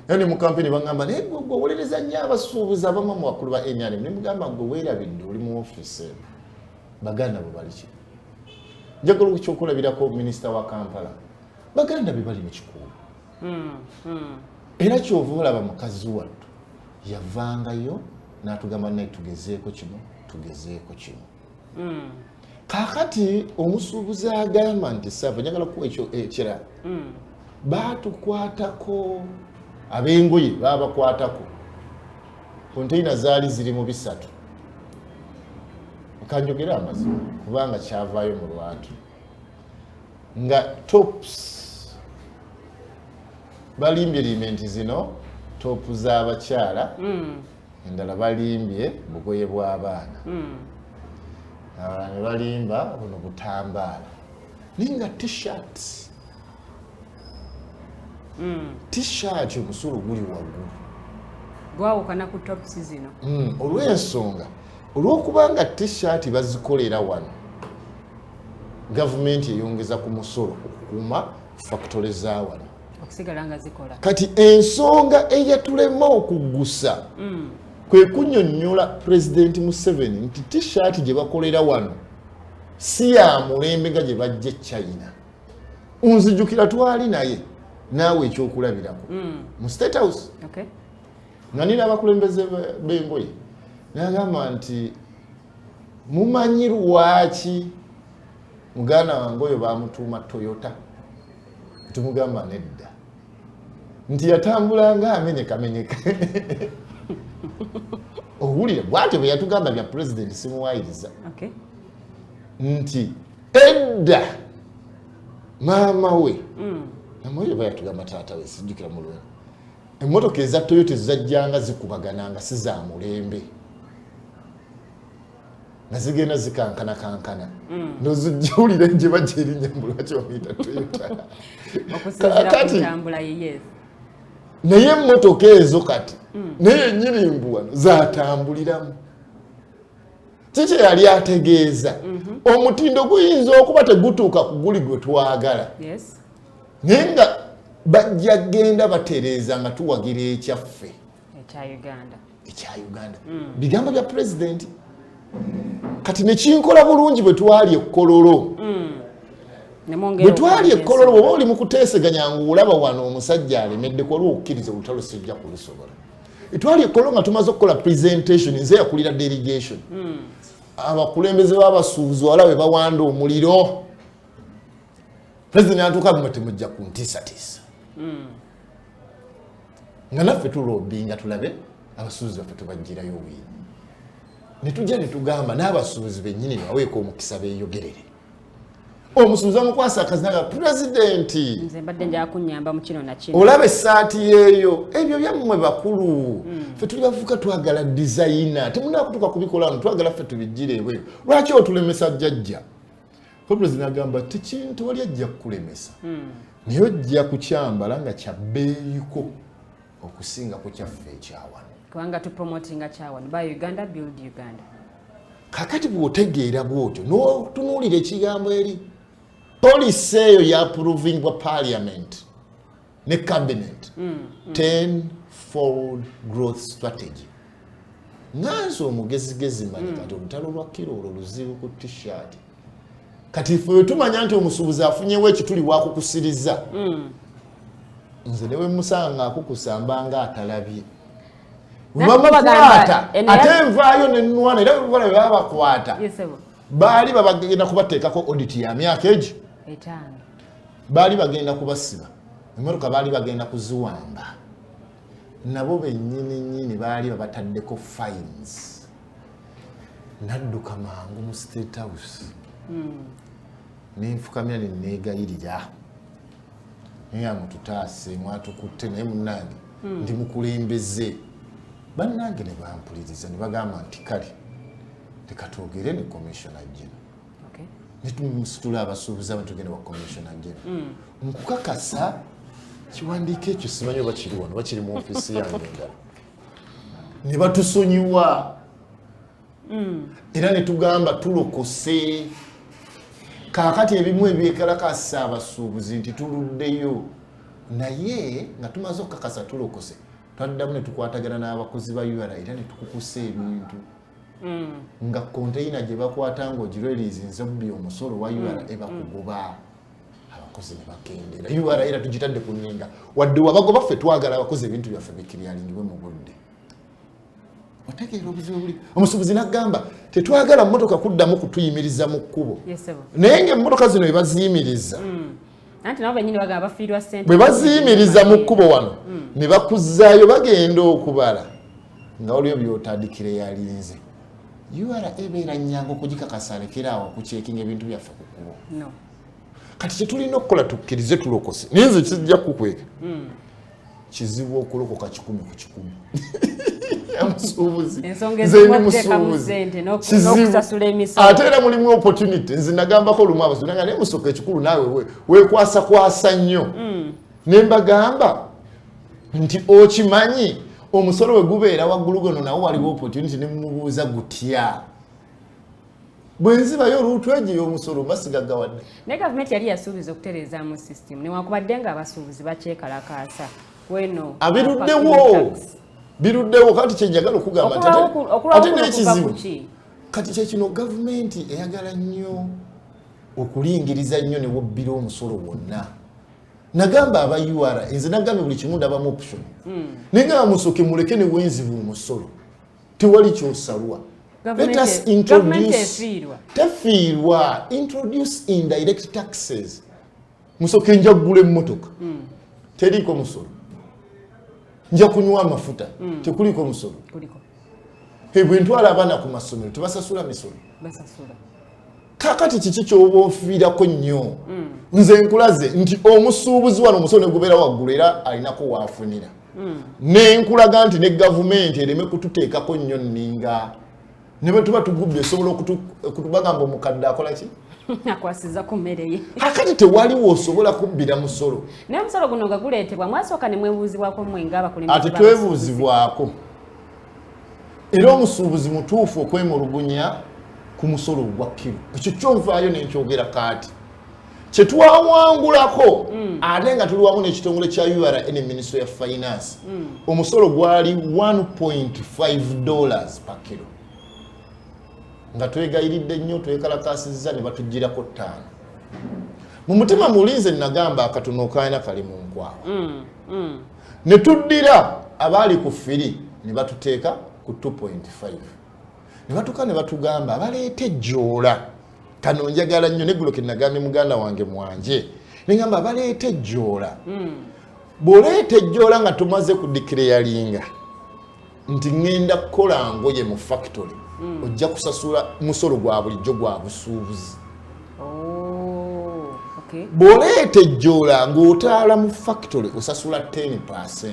yani mu kampeni bangamba naye gwe owolereza nnyo abasuubuzi abamu mu bakulu ba NRM ne mugamba gwe weerabidde oli mu ofiisi baganda bwe bali ki njagala okukyokulabirako minisita wa Kampala baganda be bali mu kikuulu era kyova olaba mukazi wattu yavangayo n'atugamba naye tugezeeko kino kaakati omusuubuzi agamba nti saafa njagala kuwa ekyo ekirala baatukwatako ab'engoye babakwatako konteyina zaali ziri mu 3 kanjogera amazima kubanga kyavaayo mu lwatu nga tops balimbye limenti zino topu z'abakyala endala balimbye bugoye bw'abaana abalala ne balimba buno butambaala naye nga t-shirts t-shirt omusolo guli waggulu gwawukana ku tops zino olw'ensonga olw'okubanga t-shirt bazikolera wano gavumenti eyongeza ku musolo okukuuma factory za wano okusigala nga zikola. Kati ensonga eyatulema okuggusa kwe kunnyonnyola President Museveni nti t-shirt gye bakolera wano si ya mulembe nga gye bajja China. Unzijukira twali naye naawe ekyokulabirako mu State House. Okay. Nga nina abakulembeze b'engoye n'agamba nti mumanyi lwaki muganda wange oyo bamutuuma Toyota. Tumugamba nedda nti yatambulanga amenyekamenyeka. Owulire bwatyo bwe yatugamba bya president simuwayiriza. Okay. Nti edda maama we maama we bayatugamba taata we sijjukira mu lwendo emmotoka eza Toyota zajjanga zikubagananga si za mulembe nga zigenda zikankana nozijjulire nje bajja erinnya mu lwaki bamuyita Toyota okusinziira ku ntambula ye. Yes. Naye emmotoka ezo kati naye ennyini wano zatambuliramu. Kiki yali ategeeza omutindo guyinza okuba tegutuuka ku guli gwe twagala. Yes. Naye nga bajja genda batereeza nga tuwagira ekyaffe ekya Uganda. Bigambo bya president kati nekinkola bulungi bwe twali ekkololo. Bwe twali ekkololo bw'oba oli mu kuteeseganya ng'olaba wano omusajja alemedde ku olw'okukkiriza olutalo sijja kulusobola. Twali ekkololo nga tumaze okukola presentation nze yakulira delegation. Abakulembeze b'abasuubuzi wala bwe bawanda omuliro. President atuuka gumwe temujja kuntiisatiisa. Nga naffe tulobinga tulabe abasuubuzi baffe tubagirayo obwini. Ne tujja ne tugamba n'abasuubuzi bennyini baweeko omukisa beeyogerere. Omusuubuzi amukwasa akazina ga pulezidenti. Nze mbadde njala kunnyamba mu kino na kino. Olaba essaati yeeyo ebyo byammwe bakulu. Ffe tuli bavubuka twagala designer. Temunaa kutuuka kubikola wano twagala ffe tubigire ebweru. Lwaki otulemesa jjajja? Pulezidenti agamba tekintu wali ajja kukulemesa. Naye ojja kukyambala nga kya bbeeyiko okusinga ku kyaffe ekyawano. Kubanga tupromotinga kyawano. Buy Uganda, build Uganda. Kakati bw'otegeera bw'otyo n'otunuulira ekigambo eri policy eyo yapprovingwa parliament ne cabinet 10-fold growth strategy. Nganze omugezigezi manyi kati olutalo lwa kiro olwo luzibu ku t-shirt. Kati ffe tumanya nti omusuubuzi afunyewo ekituli wakukusiriza. Nze newe musanga akukusambanga atalabye. Babakwata ate envaayo nenwana era bwe baba bakwata baali bagenda kubateekako audit ya myaka egyo 5. baali bagenda kubasiba emmotoka baali bagenda kuziwamba nabo bennyini baali babataddeko fines. Nadduka mangu mu State House nenfukamira nenneegayirira naye amututaase mwatukutte naye munnange ndi mukulembeze. Bannange ne bampuliriza ne bagamba nti kale leka twogere ne commissioner general. Okay. Ne tumusitula abasuubuzi abantu tugenda wa commissioner general. Nkukakasa kiwandiiko ekyo simanyi oba kiri wano bakiri mu ofiisi yange endala. Ne batusonyiwa. Era ne tugamba tulokose. Kaakati ebimu ebyekalakasa abasuubuzi nti tuluddeyo. Naye nga tumaze okukakasa tulokose. Twaddamu ne tukwatagana n'abakozi ba URA era ne tukukusa ebintu. Nga container gye bakwata ng'ogireliizinze obbi omusolo wa URA ebakugoba. Abakozi ne bakendera. URA era tugitadde ku nninga. Wadde wabagoba ffe twagala abakozi ebintu byaffe bikiryalingiwe mu budde. Otegeera obuzibu buli. Omusuubuzi n'agamba tetwagala mmotoka kuddamu kutuyimiriza mu kkubo. Naye ng'emmotoka zino ebaziyimiriza. Anti nabo bennyini bagamba bafiirwa ssente. Bwe baziyimiriza mu kkubo wano ne bakuzzaayo bagenda okubala nga waliyo by'otandikira yalinze. URA ebeera nnyangu okugikakasa alekera awo okucekinga ebintu byaffe ku kkubo. Kati kye tulina okukola tukkirize tulokose. Naye nze kijja kukweka. Kizibu okulokoka 10 ku 10. Amusuubuzi. Ensonga ezimuteekamu ssente n'okusasula emisolo. Ate era mulimu opportunity. Nze nagambako olumu abasuubuzi nga naye musooka ekikulu naawe weekwasa nnyo. Ne mbagamba nti okimanyi omusolo we gubeera waggulu gono nawo waliwo opportunity ne mumubuuza gutya. bwenzibayo olutweje y'omusolo basigagawadde ne gavumenti yali yasuubiza okutereeza mu system newankubadde nga abasuubuzi bakyekalakaasa weno biruddewo kati kyenjagala okugamba ate n'ekizibu kati kyekino gavumenti eyagala nnyo okulingiriza nnyo ne wobbira omusolo wonna nagamba aba UR nze nagambye buli kimu ndabamu option naye nga musooke muleke ne wenzibu omusolo tewali kyosalwa. Let us introduce indirect taxes. Musoke nja kugula emmotoka teriko musolo, nja kunywa amafuta tekuliko musolo, bwe ntwala abaana ku masomero tebasasula misolo, kakati kiki kyoba ofiirako nnyo nze nkulaze nti omusuubuzi wano omusolo ne gubeera waggulu era alinako waafunira nenkulaga nti ne gavumenti ereme kututeekako nnyo nninga ne bwe tuba tugubye esobola okutubagamba omukadde akola ki akwasiza ku mmere ye akati tewaliwo osobola kubbira musolo naye omusolo guno nga guleetebwa mwasooka ne mwebuuzibwako mmwe ng'abakulembeze ati twebuuzibwako era omusuubuzi mutuufu okwemulugunya ku musolo ogwa kilo ekyo kyonvaayo nenkyogera kaati kyetwawangulako ate nga tuli wamu n'ekitongole kya URA ne Ministry of Finance omusolo gwali $1.5 per kilo nga twegayiridde nnyo twekalakasizza ne batugirako 5 mu mutima mulinze nagamba akatono okaina kali mu nkwawa ne tuddira abaali ku firi ne batuteeka ku 2.5 ne batuka ne batugamba abaleeta ejjoola kano njagala nnyo neggulo ke nagambye muganda wange mwanje nengamba abaleeta ejjoola bw'oleeta ejjoola nga tumaze kudikirayalinga nti ŋŋenda kukola ngoye mu factory ojja kusasula musolo gwa bulijjo gwa busuubuzi bw'oleeta ejjoola ng'otaala mu factory osasula 10%.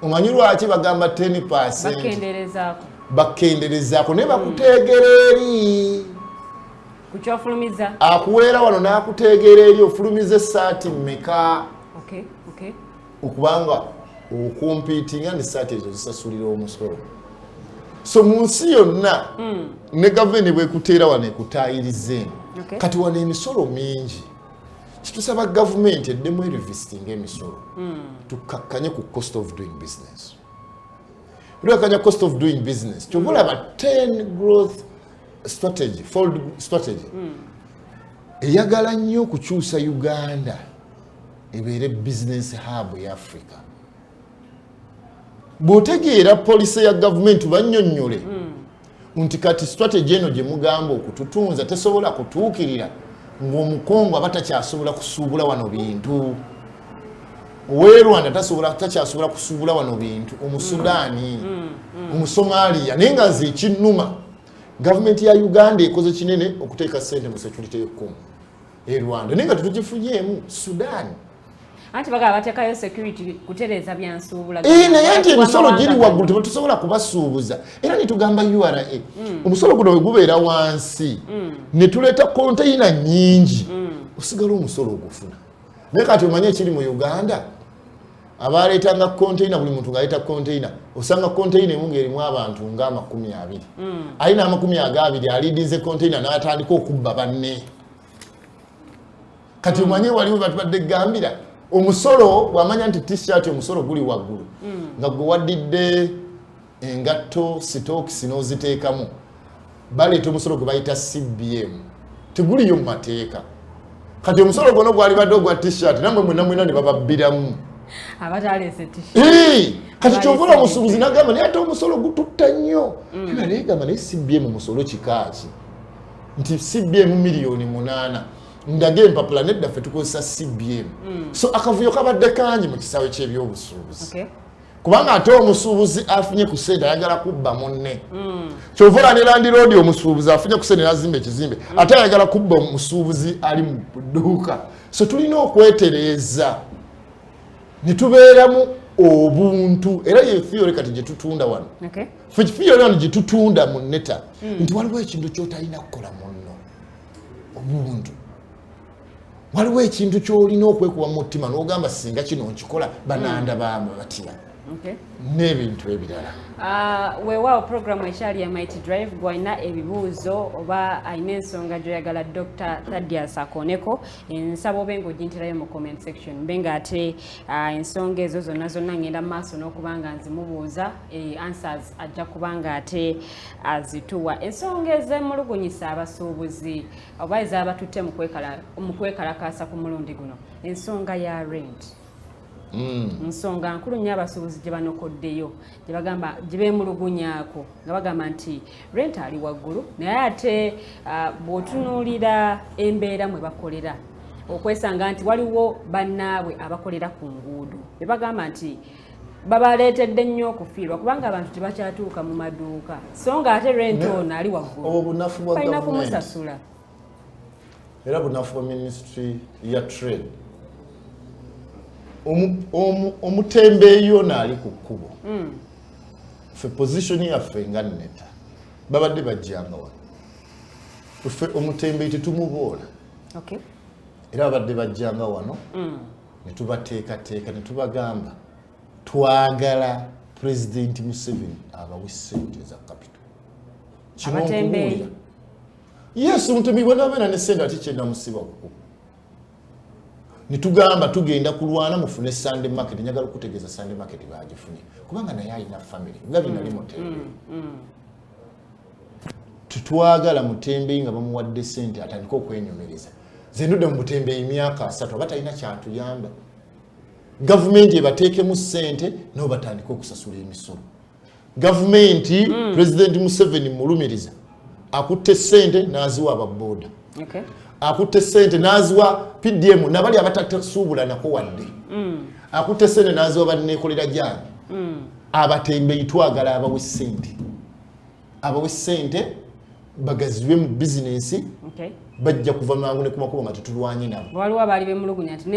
Omanyi lwaki bagamba 10%? Bakenderezaako ne bakuteegera eri kukyofulumiza akuweera wano n'akuteegera eri ofulumiza essaati mmeka okubanga okumpiitinga n'essaati ezo zisasulira omusolo. So mu nsi yonna ne gavumenti bwekuteera wano ekutaayirize kati wano emisolo mingi kitusaba gavumenti eddemu erivisitinga emisolo tukkakkanye ku cost of doing business. Ulakanya cost of doing business kyova olaba 10 growth strategy, fold strategy eyagala nnyo okukyusa Uganda ebeere business hub ya Africa. Bw'otegeera policy ya gavumenti bannyonnyole nti kati strategy eno gye mugamba okututunza tesobola kutuukirira ng'omukongo aba takyasobola kusuubula wano bintu, owe Rwanda takyasobola kusuubula wano bintu, Omusudaani Omusomaliya naye nga nze ekinnuma gavumenti ya Uganda ekoze kinene okuteeka ssente mu security y'ekkumu e Rwanda naye nga tetugifunyeemu Sudan. Anti bagaba bateekayo security kutereeza byansuubula naye nti emisolo giri waggulu tetusobola kubasuubuza era nitugamba URA omusolo guno bwe gubeera wansi ne tuleeta konteyina nnyingi osigala omusolo ogufuna. Naye kati omanye ekiri mu Uganda abaleetanga konteyina buli muntu ng'aleeta konteyina osanga konteyina emu ng'erimu abantu nga 20 alina 20 aliidinze konteyina n'atandika okubba banne. Kati omanye waliwo batubadde gambira omusolo wamanya nti t-shirt omusolo guli waggulu nga gwe waddidde engatto sitokisi n'oziteekamu baleeta omusolo gwe bayita CBM teguliyo mu mateeka. Kati omusolo gono gwali badde ogwa t-shirt namwe mwena mwena ne bababbiramu abataleese t-shirt. Kati kyovula omusuubuzi n'agamba naye ate omusolo gututta nnyo naye gamba naye CBM musolo kikaaki nti CBM miliyoni 8 ndage empapula nedda ffe tukozesa CBM. So akavuyo kabadde kangi mu kisaawe ky'ebyobusuubuzi kubanga ate omusuubuzi afunye ku ssente ayagala kubba munne. Kyovula ne Land Road omusuubuzi afunye ku ssente n'azimba ekizimbe ate ayagala kubba omusuubuzi ali mu dduuka. So tulina okwetereeza ne tubeeramu obuntu era ye theory kati gye tutunda wano. Ffe theory wano gye tutunda mu neta nti waliwo ekintu ky'otalina kukola munno obuntu. Waliwo ekintu ky'olina okwekuba mu mutima n'ogamba singa kino nkikola bananda baama batya. Okay. N'ebintu ebirala. Weewaawo programu ekyali ya Mighty Drive gwalina ebibuuzo oba alina ensonga gy'oyagala Dr. Thaddeus akooneko nsaba obe ng'oginterayo mu comment section mbe ng'ate ensonga ezo zonna ngenda mu maaso n'okuba nga nzimubuuza answers ajja kuba ng'ate azituwa. Ensonga ez'emulugunyisa abasuubuzi oba ez'abatutte mu kwekalakaasa ku mulundi guno ensonga ya rent. Nsonga nkulu nnyo abasuubuzi gye banokoddeyo gye bagamba gye beemulugunyaako nga bagamba nti rent ali waggulu naye ate bw'otunuulira embeera mwe bakolera okwesanga nti waliwo bannaabwe abakolera ku nguudo be bagamba nti babaleetedde nnyo okufiirwa kubanga abantu tebakyatuuka mu maduuka so nga ate rent ono ali waggulu balina kumusasula. Era bunafu bwa ministry ya trade omutembeeyo naali ku kkubo ffe position yaffe nga Neta babadde bajjanga wano ffe omutembeeyi tetumuboola era babadde bajjanga wano ne tubateekateeka ne tubagamba twagala President Museveni abawe ssente za capital kino okubuulira yes omutembeeyi bw'anabeera ne ssente ati kyennamusiba ku nitugamba tugenda kulwana mufune Sunday market njagala okutegeeza Sunday market bagifunye kubanga naye alina family nga binali mutembe tutwagala mutembe nga bamuwadde ssente atandika okwenyomereza zendude mu mutembe emyaka 3 abatalina kyatuyamba gavumenti ebateekemu ssente nabo batandika okusasula emisolo gavumenti President Museveni mulumiriza akutte ssente n'aziwa ababoda akutte ssente n'aziwa PDM nabali abatasuubula nako wadde akutte ssente n'aziwa banneekolera gyange abatembeeyi twagala abawe ssente bagaziwe mu bizinensi bajja kuva mangu ne ku makubo nga tetulwanye nabo waliwo abaali bemulugunya nti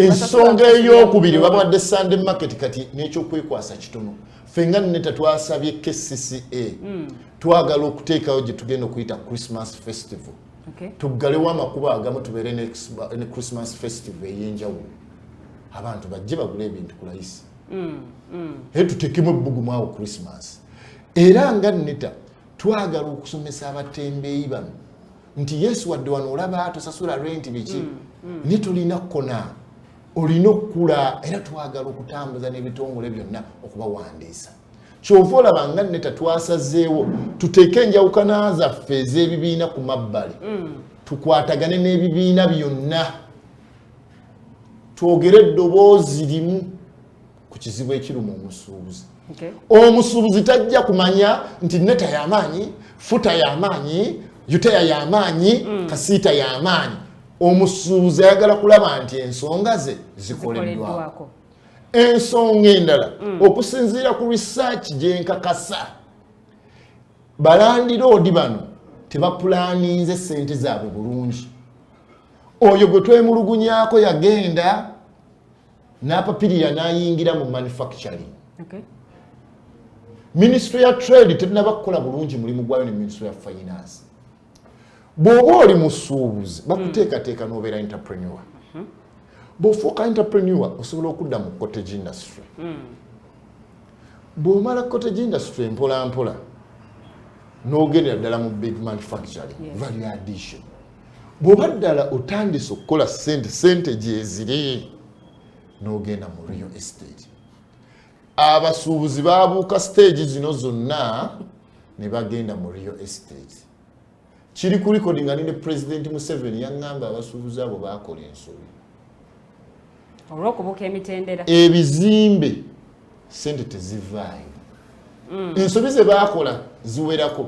ensonga ey'okubiri babawadde Sunday market kati n'ekyokwekwasa kitono ffe nga Neta twasabye KCCA twagala okuteekawo gye tugenda okuyita Christmas festival tuggalewo amakubo agamu tubeere ne Christmas festival ey'enjawulo abantu bajje bagula ebintu ku layisi era tuteekemu ebbugumu awo Christmas era nga Neta twagala okusomesa abatembeeyi bano nti Yesu wadde wano olaba tosasula rent biki ne tulina kona olina okukula era twagala okutambuza n'ebitongole byonna okubawandiisa kyova olaba nga Neta twasazeewo tuteeke enjawukana zaffe ez'ebibiina ku mabbali tukwatagane n'ebibiina byonna twogere eddoboozi limu ku kizibu ekiruma omusuubuzi omusuubuzi tajja kumanya nti Neta y'amaanyi Futa y'amaanyi Yuteya y'amaanyi Kasiita y'amaanyi omusuubuzi ayagala kulaba nti ensonga ze zikoleddwako ensonga endala okusinziira ku research gye nkakasa balandiroodi bano tebapulaninze ssente zaabwe bulungi oyo gwe twemulugunyaako yagenda n'apapirira n'ayingira mu manufacturing Ministry ya Trade terinaba kukola bulungi mulimu gwayo ne Ministry ya Finance bw'oba oli musuubuzi bakuteekateeka n'obeera entrepreneur bw'ofuuka entrepreneur osobola okudda mu cottage industry bw'omala cottage industry mpola mpola n'ogendera ddala mu big manufacturing value addition bw'oba ddala otandise okukola ssente gyeziri n'ogenda mu real estate abasuubuzi baabuuka stage zino zonna ne bagenda mu real estate kiri ku record nga ne President Museveni yaŋŋamba abasuubuzi abo baakola ensobi olw'okubuuka emitendera ebizimbe ssente tezivaayo ensobi ze baakola ziwerako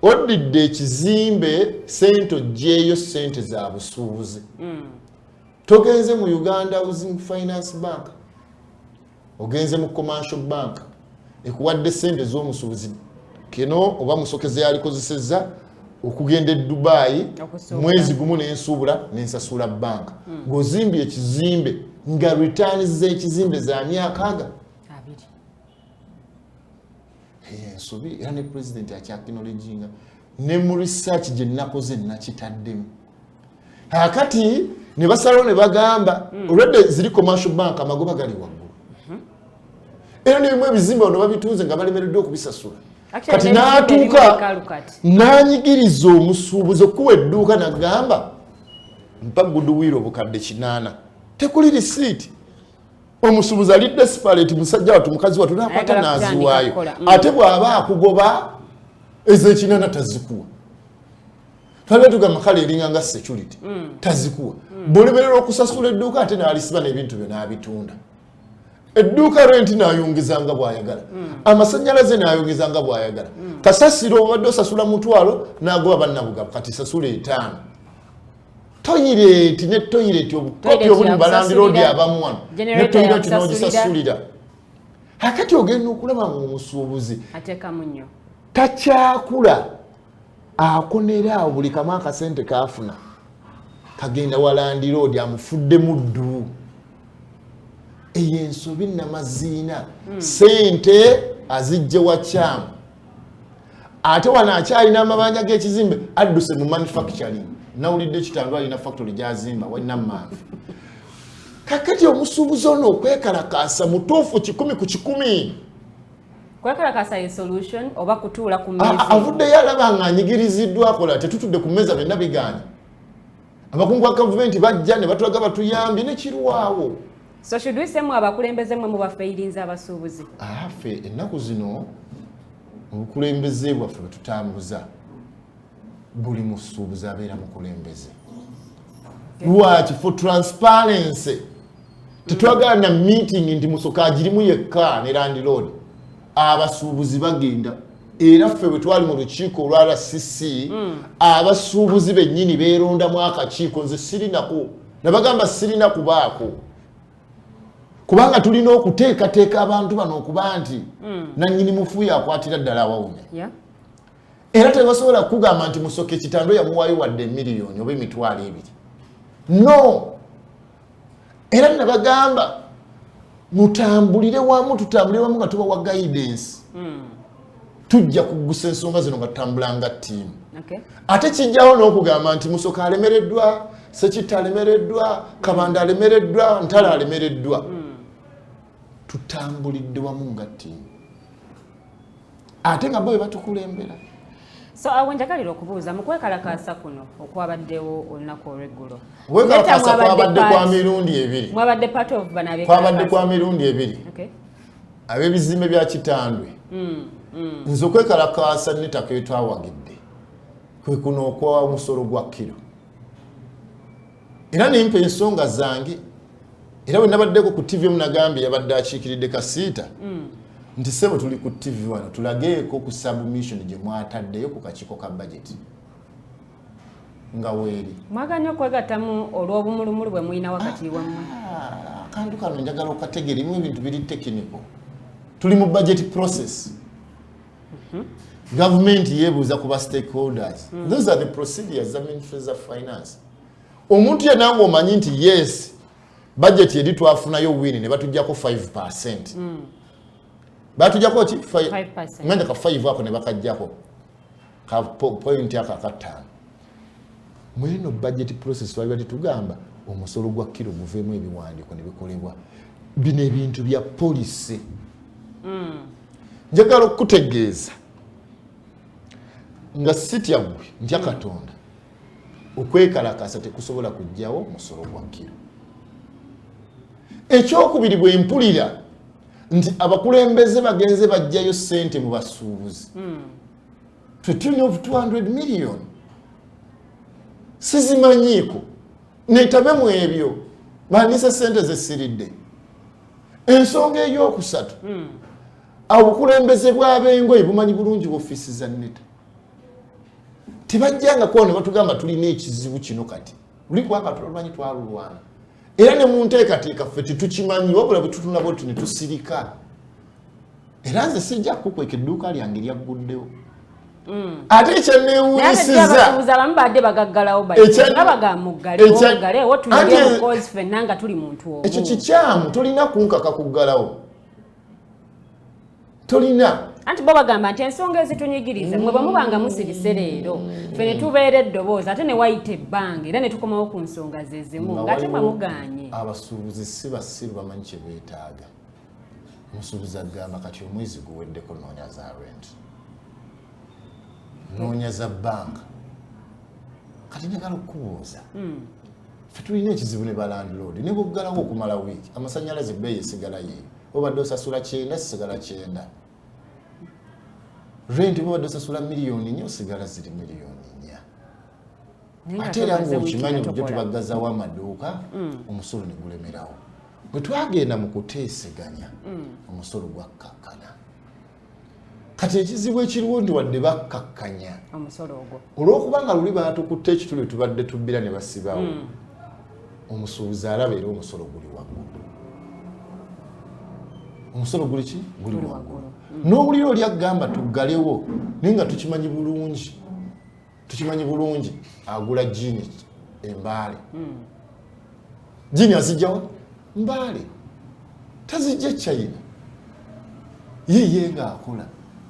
oddidde ekizimbe ssente oggyeeyo ssente za busuubuzi togenze mu Uganda Housing Finance Bank ogenze mu Commercial Bank ekuwadde ssente z'omusuubuzi kino oba musokeze yalikozesezza okugenda e Dubai mwezi gumu n'ensuubula n'ensasula banka ng'ozimbye ekizimbe nga returns z'ekizimbe za myaka aga 2 ensobi era ne president akyakinologinga ne mu research gye nakoze nakitaddemu akati ne basalawo ne bagamba already ziri commercial bank amagoba gali waggulu era n'ebimu ebizimba bano babitunze nga balemereddwa okubisasula kati n'atuuka n'anyigiriza omusuubuzi okuwa edduuka n'agamba mpa guduwiiro obukadde 8 tekuli risiiti omusuubuzi ali desperate musajja watu mukazi watu n'akwata n'aziwaayo ate bw'aba akugoba ez'ekinana tazikuwa twali tugamba kale eringa nga security tazikuwa bw'olemerera okusasula edduuka ate n'alisiba n'ebintu byo n'abitunda edduuka renti n'ayongezanga bw'ayagala amasannyalaze n'ayongezanga bw'ayagala kasasiro obadde osasula mutwalo n'agoba bannabugabo kati sasula 5 toyireti ne toyireti obukopi obuli balandiroodi abamu wano ne toyireti n'ogisasulira akati ogenda okulaba mu musuubuzi ateekamu nnyo takyakula akonera buli kamu akasente kaafuna kagenda walandiroodi amufudde muddu eyo ensobi namaziina sente azijje wakyamu ate wano akyalina amabanja g'ekizimbe adduse mu manufacturing nawulidde ekitandwa alina factory gyazimba walina manfu kakati omusuubuzi ono okwekalakaasa mutuufu 100 ku 100 kwekalakaasa ye solution oba kutuula ku mmeeza avuddeyo alaba nga anyigiriziddwa akola tetutudde ku mmeeza byonna bigaana abakungu ba gavumenti bajja ne batulaga batuyambye nekirwawo so should we say mu abakulembeze mwe mu bafeirinza abasuubuzi ffe ennaku zino obukulembeze bwaffe bwe tutambuza buli musuubuzi abeera mukulembeze lwaki for transparency tetwagala na meeting nti musoka agirimu yekka ne landlord abasuubuzi bagenda era ffe bwe twali mu lukiiko olwa RCC abasuubuzi bennyini beerondamu akakiiko nze sirinako nabagamba sirina kubaako kubanga tulina okuteekateeka abantu bano okuba nti nannyini mufuuya akwatira ddala awawunya era tebasobola kugamba nti musoke kitando yamuwaayo wadde miliyoni oba emitwalo 2 no era nabagamba mutambulire wamu tutambulire wamu nga tubawa guidance tujja kugusa ensonga zino nga tutambula nga ttiimu ate kijjawo n'okugamba nti musoka alemereddwa Sekitta alemereddwa Kabanda alemereddwa Ntala alemereddwa tutambulidde wamu nga ttiimu ate nga bo batukulembera so awenjagalira okubuuza mu kwekalakaasa kuno okwabaddewo olunaku olw'eggulo kwekalakaasa kwabadde kwa mirundi 2 mwabadde part of kwabadde kwa mirundi 2 ab'ebizimbe bya Kitandwe nze okwekalakaasa n'ettaka etwawagidde kwe kuno okwa omusolo gwa kilo era nimpa ensonga zange era bwe nabaddeko ku TV munagambye yabadde akiikiridde Kasiita nti sebo tuli ku TV wano tulageeko ku submission gye mwataddeyo ku kakiiko ka budget nga weeri mwaganya okwegattamu olw'obumulumulu bwe mulina wakati wammwe akantu kano njagala okategeerimu ebintu biri technical tuli mu budget process government yeebuuza ku ba stakeholders those are the procedures za ministries of finance omuntu yenna ng'omanyi nti yes budget yeri twafunayo wini ne batujjako 5%. Batujjako ki 5%. Ngende ka 5 ako ne bakajjako ka point aka katano. Mwino budget process wali bati tugamba omusolo gwa kilo guvemu ebiwandiiko ne bikolebwa bino ebintu bya policy. Njagala okutegeeza nga sitya gwe ntya Katonda okwekalakasa tekusobola kujjawo musolo gwa kilo. Ekyokubiri bwe mpulira nti abakulembeze bagenze bajjayo ssente mu basuubuzi to tune of 200 million sizimanyiiko netabe mu ebyo bandise ssente zesiridde. Ensonga ey'okusatu obukulembeze bw'abengoye bumanyi bulungi ofiisi za NETA tebajjanga kuba ne batugamba tulina ekizibu kino kati buli kubanga tumanyi twalulwana era ne mu nteekateeka ffe tetukimanyi wabula bwe tutuna bwetu ne tusirika era nze sijja kukweka edduuka lyange lyagguddewo ate ekyanneewulisizza ekyo kikyamu tolina kunkaka kuggalawo tolina anti bo bagamba nti ensonga ezitunyigiriza mwe bwe mubanga musirise leero ffe ne tubeera eddoboozi ate ne wayita ebbanga era ne tukomawo ku nsonga ze zimu ng'ate mwe muganye. Abasuubuzi si basiru bamanyi kye beetaaga omusuubuzi agamba kati omwezi guweddeko noonya za rent noonya za banka kati njagala okubuuza ffe tulina ekizibu ne balandlord ne bwoggalawo okumala wiiki amasannyalaze bbeeyi esigala yeeyo obadde osasula 9 sigala 9 rent bwobadde osasula miliyoni 4 osigala ziri miliyoni 4 ate era ng'okimanyi bujjo tubaggazawo amaduuka omusolo ne gulemerawo bwe twagenda mu kuteeseganya omusolo gwakkakkana kati ekizibu ekiriwo nti wadde bakkakkanya omusolo ogwo olw'okubanga luli baatukutte ekituli tubadde tubbira ne basibawo omusuubuzi alaba era omusolo guli waggulu omusolo guli ki guli waggulu n'owulira oli agamba tuggalewo naye nga tukimanyi bulungi agula jini embaale jini azijjawa mbaale tazijja China ye ng'akola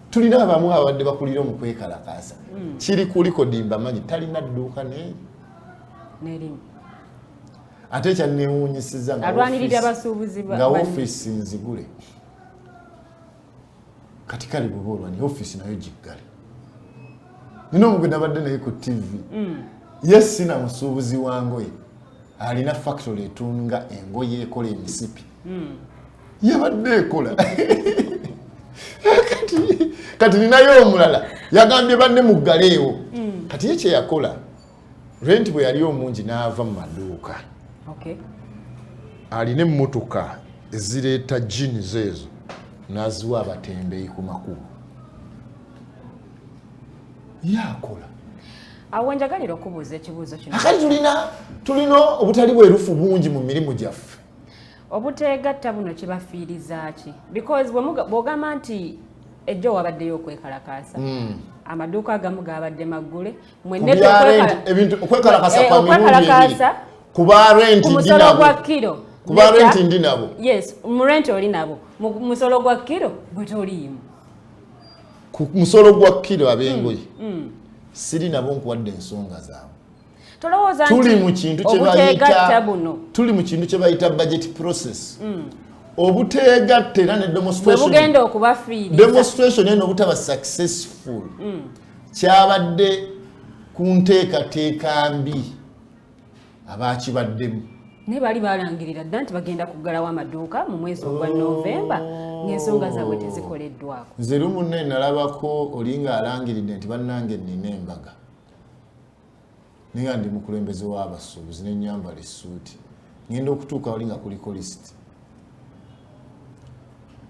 tulina abamu abadde bakulira mu kwekalakaasa kiri kuliko dimba manyi talina dduuka n'erimu ate kyanneewuunyisiza alwanirira abasuubuzi nga ofiisi nzigule kati kale bw'oba olwanira ofiisi nayo giggale nina omugenda abadde naye ku TV ye sina musuubuzi wa ngoye alina factory etunga engoye ekola emisipi yabadde ekola kati ninayo omulala yagambye banne muggaleewo kati ye kyeyakola rent bwe yali omungi n'ava mu maduuka alina emmotoka ezireeta jini zeezo n'aziwa abatembeeyi ku makubo yakola awo njagalira okubuuza ekibuuzo kino akati tulina obutali bwerufu bungi mu mirimu gyaffe obuteegatta buno kibafiiriza ki because bw'ogamba nti ejjo wabaddeyo okwekalakaasa amaduuka agamu gabadde maggule okwekalakasa kwa mirundi ebiri kuba renti musolo gwa kiro kuba renti ndi nabo yes mu renti oli nabo musolo gwa kiro gwe toliimu ku musolo gwa kiro ab'engoye siri nabo nkuwadde ensonga zaabwe tuli mu kintu kye bayita budget process obuteegatta era ne demonstration eno obutaba successful kyabadde ku nteekateeka mbi abaakibaddemu naye baali balangirira dda nti bagenda kuggalawo amaduuka mu mwezi ogwa Novemba ng'ensonga zaabwe tezikoleddwako nze lumu nne nalabako olinga alangiridde nti bannange nnina embaga naye nga ndi mukulembeze w'abasuubuzi ne nyambala essuuti ngenda okutuuka olinga kuliko lisiti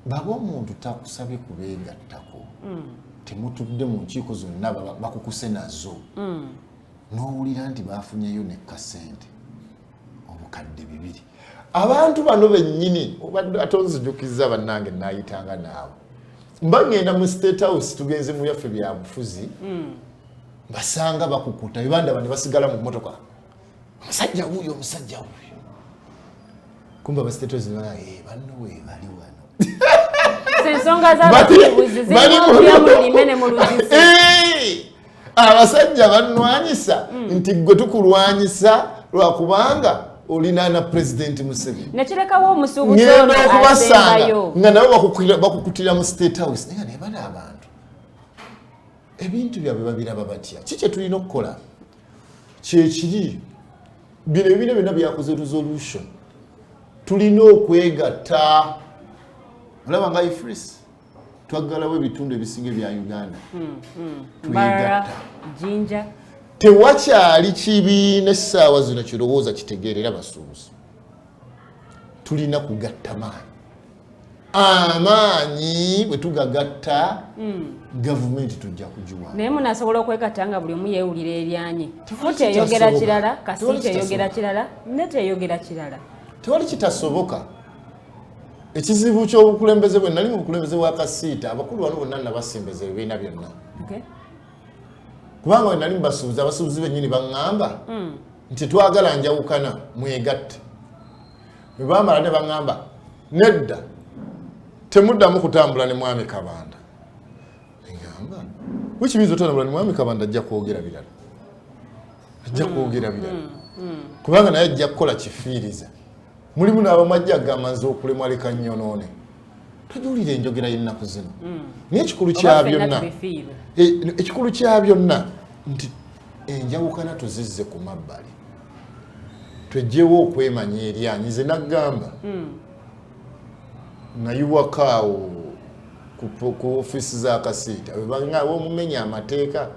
baba omuntu takusabye kubeegattako temutudde mu nkiiko zonna bakukuse nazo n'owulira nti bafunyeyo ne kasente obukadde 2 abantu bano bennyini obadde atonzijukiza bannange naayitanga naawe mba ngenda mu State House tugenze mu yaffe bya bufuzi basanga bakukuta ebandaba ne basigala mu mmotoka omusajja wuyo kumba ba State House banno we bali wano ensonga z'ababuzi zimulime mu luzisi abasajja bannwanyisa nti gwe tukulwanyisa lwakubanga olina na President Museveni nekirekawo omusuubuzi ono asembayo nga nabo bakukutira mu State House naye ne bana abantu ebintu byabwe babiraba batya kiki tulina okukola kyekiri bino ebina byonna byakoze resolution tulina okwegatta olaba nga ifris twaggalawo ebitundu ebisinga bya Uganda twegatta jinja tewakyali kibiina essaawa zino kirowooza kitegeerera basuubuzi tulina kugatta amaanyi bwe tugagatta gavumenti tujja kugiwa naye munasobola okwegatta nga buli omu yeewulira eryanye teyogera kirala kasi teyogera kirala ne teyogera kirala tewali kitasoboka ekizibu ky'obukulembeze bwe nali mu bukulembeze bwa Kasiita abakulu wano bonna nabasimbeza ebibiina byonna kubanga we nali mbasuubuzi abasuubuzi bennyini baŋŋamba nti twagala njawukana mwegatte bwe baamala ne baŋŋamba nedda temuddamu kutambula ne mwami Kabanda eŋŋamba wekimiiza otambula ne mwami Kabanda ajja kwogera birala kubanga naye ajja kukola kifiiriza mulimu n'abamu ajja agamba nze okulemwa leka nnyonoone tujulire enjogera y'ennaku zino naye ekikulu kya byonna ekikulu kya byonna nti enjawukana tuzizze ku mabbali twejjewo okwemanya eryanyi nze naggamba nayiwakaawo ku ofiisi za kasiita omumenya amateeka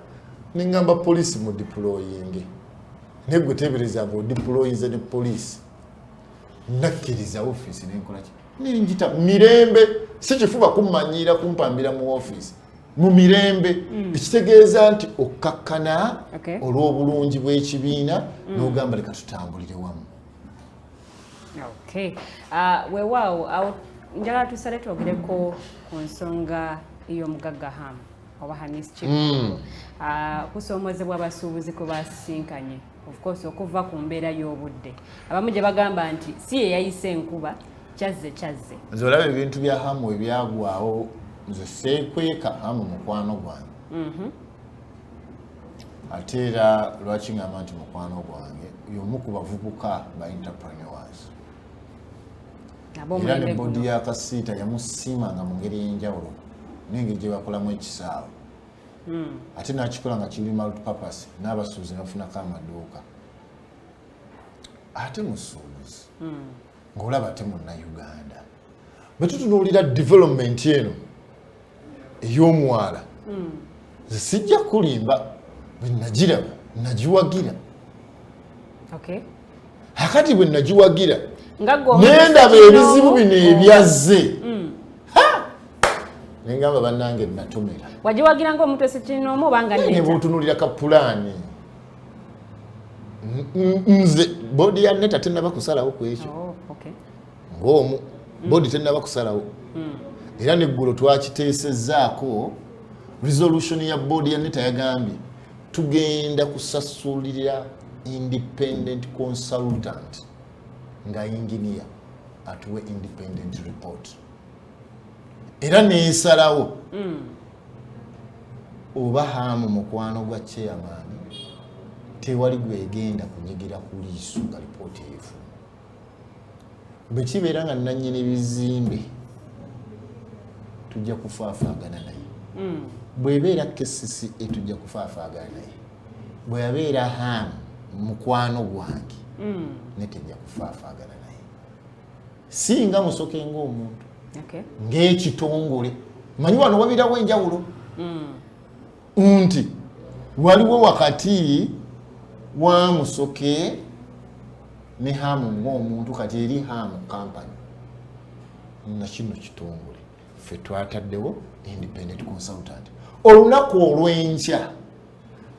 nengamba poliisi mu diployinge naye gwe teebereza nga odiployinze ne poliisi nakkiriza ofiisi nenkolaki ninjita mirembe si kifuba kummanyira kumpambira mu ofiisi mu mirembe ekitegeeza nti okkakkana olw'obulungi bw'ekibiina n'ogamba leka tutambulire wamu. Weewaawo njagala tusale twogereko ku nsonga y'omugagga Hamu oba Hamis Kibuuzo kusoomozebwa abasuubuzi kwe basisinkanye of course okuva ku mbeera y'obudde abamu gye bagamba nti si ye yayise enkuba kyazze nze olaba ebintu bya Hamu ebyagwawo nze seekweka Hamu mukwano gwange ate era lwaki ngamba nti mukwano gwange y'omu ku bavubuka ba entrepreneurs era ne bodi ya kasiita yamusiimanga mu ngeri y'enjawulo n'engeri gye bakolamu ekisaawe ate nakikola nga kiri multipurpose n'abasuubuzi bafunako amaduuka ate musuubuzi ng'olaba ate munnayuganda bwe tutunuulira development eno ey'omwala nze sijja kulimba bwe nagiraba nagiwagira akati bwe nagiwagira nendaba ebizibu bino ebyazze nengamba bannange natomera wagiwagira ng'omuntu esekinoomu obanga ne bw'otunuulira ka pulaani nze boodi ya neta tennaba kusalawo ku ekyo ng'omu boodi tennaba kusalawo era neggulo twakiteesezzaako resolution ya boodi ya neta yagambye tugenda kusasulira independent consultant nga engineer atuwe independent report era neesalawo oba Hamu mukwano gwa chairman tewali gwegenda kunyigira ku liiso nga lipooti efu bwe kibeera nga nannyini bizimbe tujja kufaafaagana naye bw'ebeera KCCA tujja kufaafaagana naye bwe yabeera Hamu mukwano gwange ne tejja kufaafaagana naye singa musoke ng'omuntu ng'ekitongole manyi wano wabirawo enjawulo nti waliwo wakati wa Musoke ne Hamu ng'omuntu kati eri Hamu company na kino kitongole ffe twataddewo independent consultant olunaku olw'enkya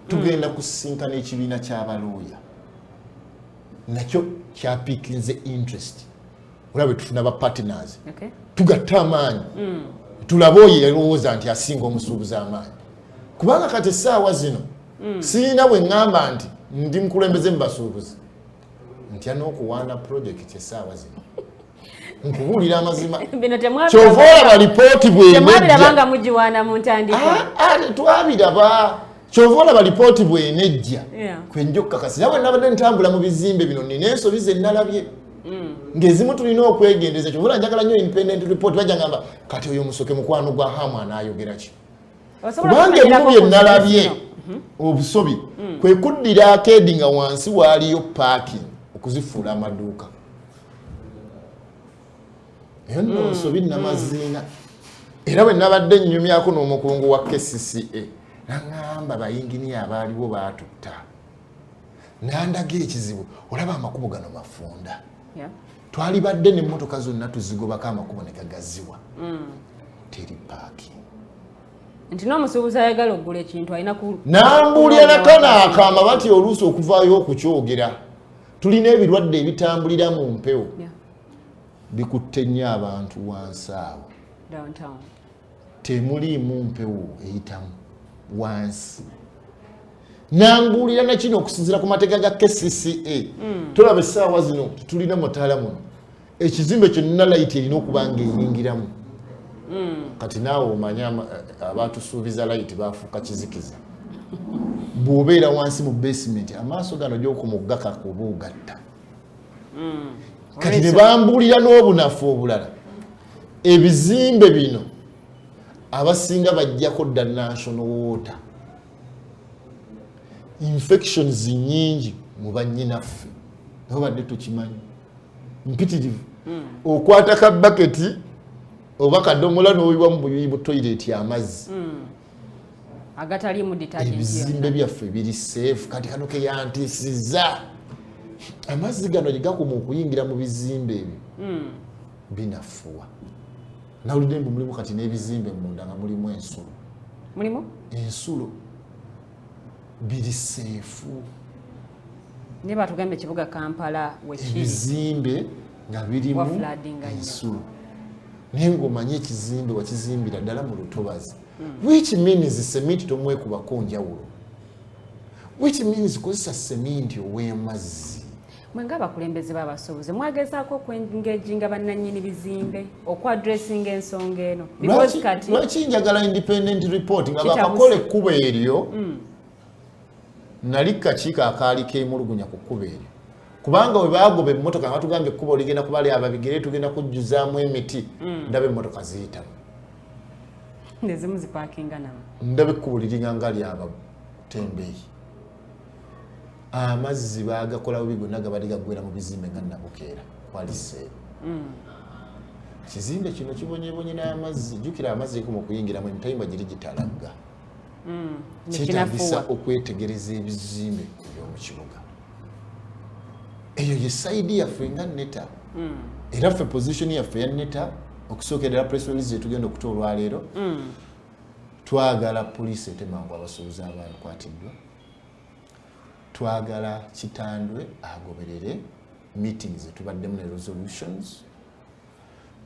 tugenda kusisinkana ekibiina ky'abalooya nakyo kyapiikinze interest olaba tufuna ba partners tugatta amaanyi tulabe oyo yalowooza nti asinga omusuubuzi amaanyi kubanga kati essaawa zino siina bwe ŋŋamba nti ndi mukulembeze mu basuubuzi ntya n'okuwaana project essaawa zino nkubuulira amazima kyova olaba lipooti bw'enejja kyova olaba lipooti bw'enejja kwenja okukakasira bwe nabadde ntambula mu bizimbe bino nina ensobi ze nnalabye ng'ezimu tulina okwegendeza kyova ola njagala nnyo independent report bajja ngamba kati oyo Musoke mukwano gwa Hamu anaayogera ki kubanga ebimu bye nnalabye obusobi kwe kuddira akeedi nga wansi waaliyo parking okuzifuula amaduuka eyo nno nsobi namaziina era bwe nabadde nnyumyako n'omukungu wa KCCA naŋŋamba bayinginiya abaaliwo baatutta nandaga ekizibu olaba amakubo gano mafunda twalibadde n'emmotoka zonna tuzigobako amakubo ne gagaziwa teri parking nti n'omusuubuzi ayagala okugula ekintu alina ku nambuulira nakanaakamba bati oluusi okuvaayo okukyogera tulina ebirwadde ebitambulira mu mpewo bikutte nnyo abantu wansi awo temuliimu mpewo eyitamu wansi nambuulira nakino okusinziira ku mateeka ga KCCA tulaba essaawa zino tulina mutaala muno ekizimbe kyonna layiti erina okuba nga eyingiramu kati naawe omanya abatusuubiza layiti bafuuka kizikiza bw'obeera wansi mu basement amaaso gano gy'okumugaka kuba ogatta kati ne bambuulira n'obunafu obulala ebizimbe bino abasinga bajjako dda national water infections nyingi mu bannyinaffe nabo badde tukimanyi mpitirivu okwata ka baketi oba kadomola n'oyiwa mu buyiyi toilet amazzi agatali mu detergent ebizimbe byaffe biri safe kati kano ke yantisiza amazzi gano gigakoma okuyingira mu bizimbe ebyo binafuwa nawulidde mbu mulimu kati n'ebizimbe munda nga mulimu ensulo biri safe ne batugambye ekibuga Kampala wekiri ebizimbe nga birimu ensulo naye ng'omanye ekizimbe wakizimbira ddala mu lutobazi which means seminti tomwekubako njawulo which means kozesa seminti ow'amazzi mwe ng'abakulembeze b'abasuubuzi mwagezaako okwengeginga bannannyini bizimbe okwadressinga ensonga eno lwaki njagala independent report nga bakakola ekkubo eryo nali kakiiko akaali keemulugunya ku kkubo eryo kubanga we baagoba emmotoka nga tugambye ekkubo ligenda kuba lyaba bigere tugenda kujjuzaamu emiti ndaba emmotoka ziyitamu nezimu zipaakinga namo ndaba ekkubo liringa nga lyaba tembeeyi amazzi baagakola bubi gonna gabali gaggwera mu bizimbe nga nabukeera kwaliseeyo ekizimbe kino kibonyebonye n'amazzi jjukira amazzi ekuma okuyingiramu emitayimba giri gitalagga kyetaagisa okwetegereza ebizimbe eby'omu kibuga eyo ye sayidi yaffe nga neta era ffe position yaffe ya neta okusookerera press release zetugenda okuta olwaleero twagala poliisi etemangu abasuubuzi abakwatiddwa twagala Kitandwe agoberere meetings zetubaddemu ne resolutions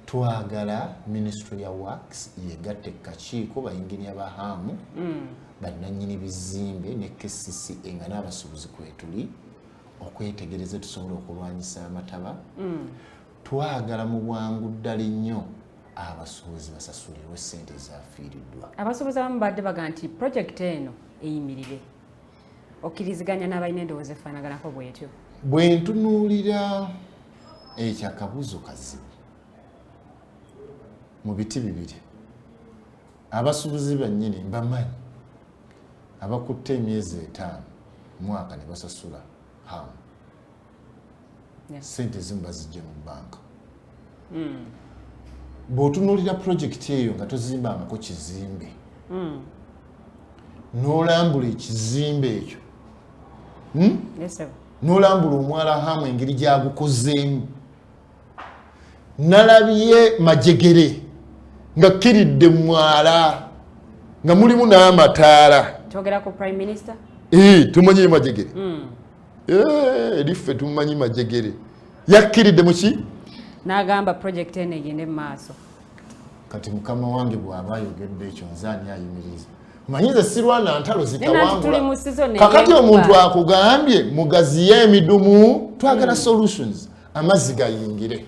twagala ministry ya works yegatte kakiiko bayinginiya bahamu bannannyini bizimbe ne KCCA nga n'abasuubuzi kwetuli okwetegereza tusobola okulwanyisa amataba twagala mu bwangu ddala ennyo abasuubuzi basasulirwe ssente ezaafiiriddwa abasuubuzi abamu badde baga nti projekiti eno eyimirire okkiriziganya n'abalina endowooza efaanaganako bwetyo bwe ntunuulira ekyo akabuuzo kazibu mu biti bibiri abasuubuzi bannyini mbamanyi abakutte emyezi 5 mwaka ne basasula hamu sente zimu bazijje mu banka bw'otunuulira projekiti eyo nga tozimbangako kizimbe n'olambula ekizimbe ekyo n'olambula omwala hamu engeri gyagukozeemu nalabye Majegere nga kiridde mwala nga mulimu n'amataala kyogera ku prime minister tumanyi Majegere eriffe tumanyi Majegere yakkiridde muki n'agamba project eno egende mu maaso kati mukama wange bw'aba ayogedde ekyo nzaani ayimiriza manyize sirwana ntalo zitawangula kakati omuntu akugambye mugaziye emidumu twagala solutions amazzi gayingire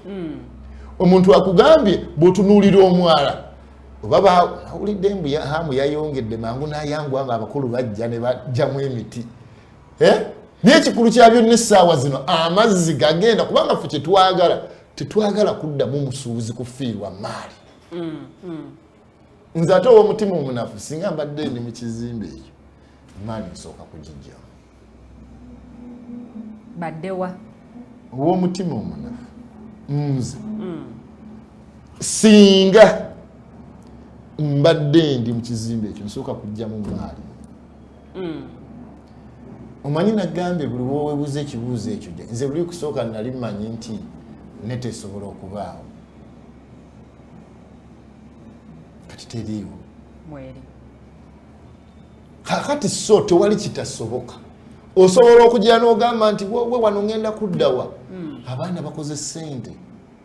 omuntu akugambye bw'otunuulira omwala oba bawulidde mbu hamu yayongedde mangu n'ayangwa nga abakulu bajja ne bajjamu emiti naye ekikulu kya byonna essaawa zino amazzi gagenda kubanga ffe tetwagala kuddamu musuubuzi kufiirwa maali nze ate ow'omutima omunafu singa mbadde ndi mu kizimbe ekyo maali nsooka kugijjamu baddewa ow'omutima omunafu nze singa mbadde ndi mu kizimbe ekyo nsooka kujjamu maali omanyi nagambye buli wowebuza ekibuuzo ekyo nze buli kusooka nali mmanyi nti nete esobola okubaawo kati teriiwo kakati so tewali kitasoboka osobola okujja n'ogamba nti we wano ngenda kuddawa abaana bakoze ssente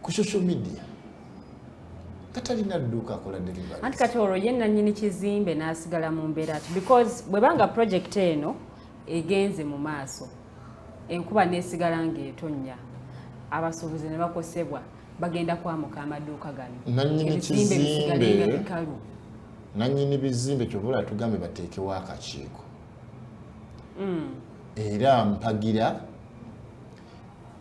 ku social media katalina dduuka akola delivery anti kati olwo ye nannyini kizimbe n'asigala mu mbeera ati because bwebanga project eno egenze mu maaso enkuba n'esigala ng'etonnya abasuubuzi ne bakosebwa bagenda kwamuka amaduuka gano nannyini bizimbe kyobula tugambe bateekewo akakiiko era mpagira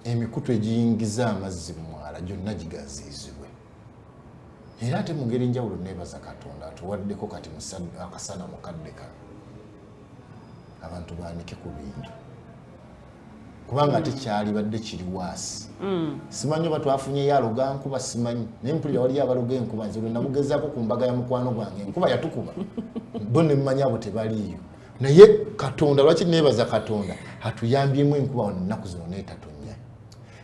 emikutu egiyingiza amazzi mu mwala gyonna gigaziizibwe era ate mu ngeri njawulo neebaza Katonda atuwaddeko kati akasana mukadde kano abantu baanike ku bintu kubanga ate kyali badde kiri waasi simanyi oba twafunyeyo aloga nkuba simanyi naye mpulira waliyo abaloga enkuba nze lwe namugezaako ku mbaga ya mukwano gwange enkuba yatukuba bo ne mmanyi abo tebaliiyo naye Katonda lwaki neebaza Katonda atuyambyemu enkuba wano ennaku zino neetatonya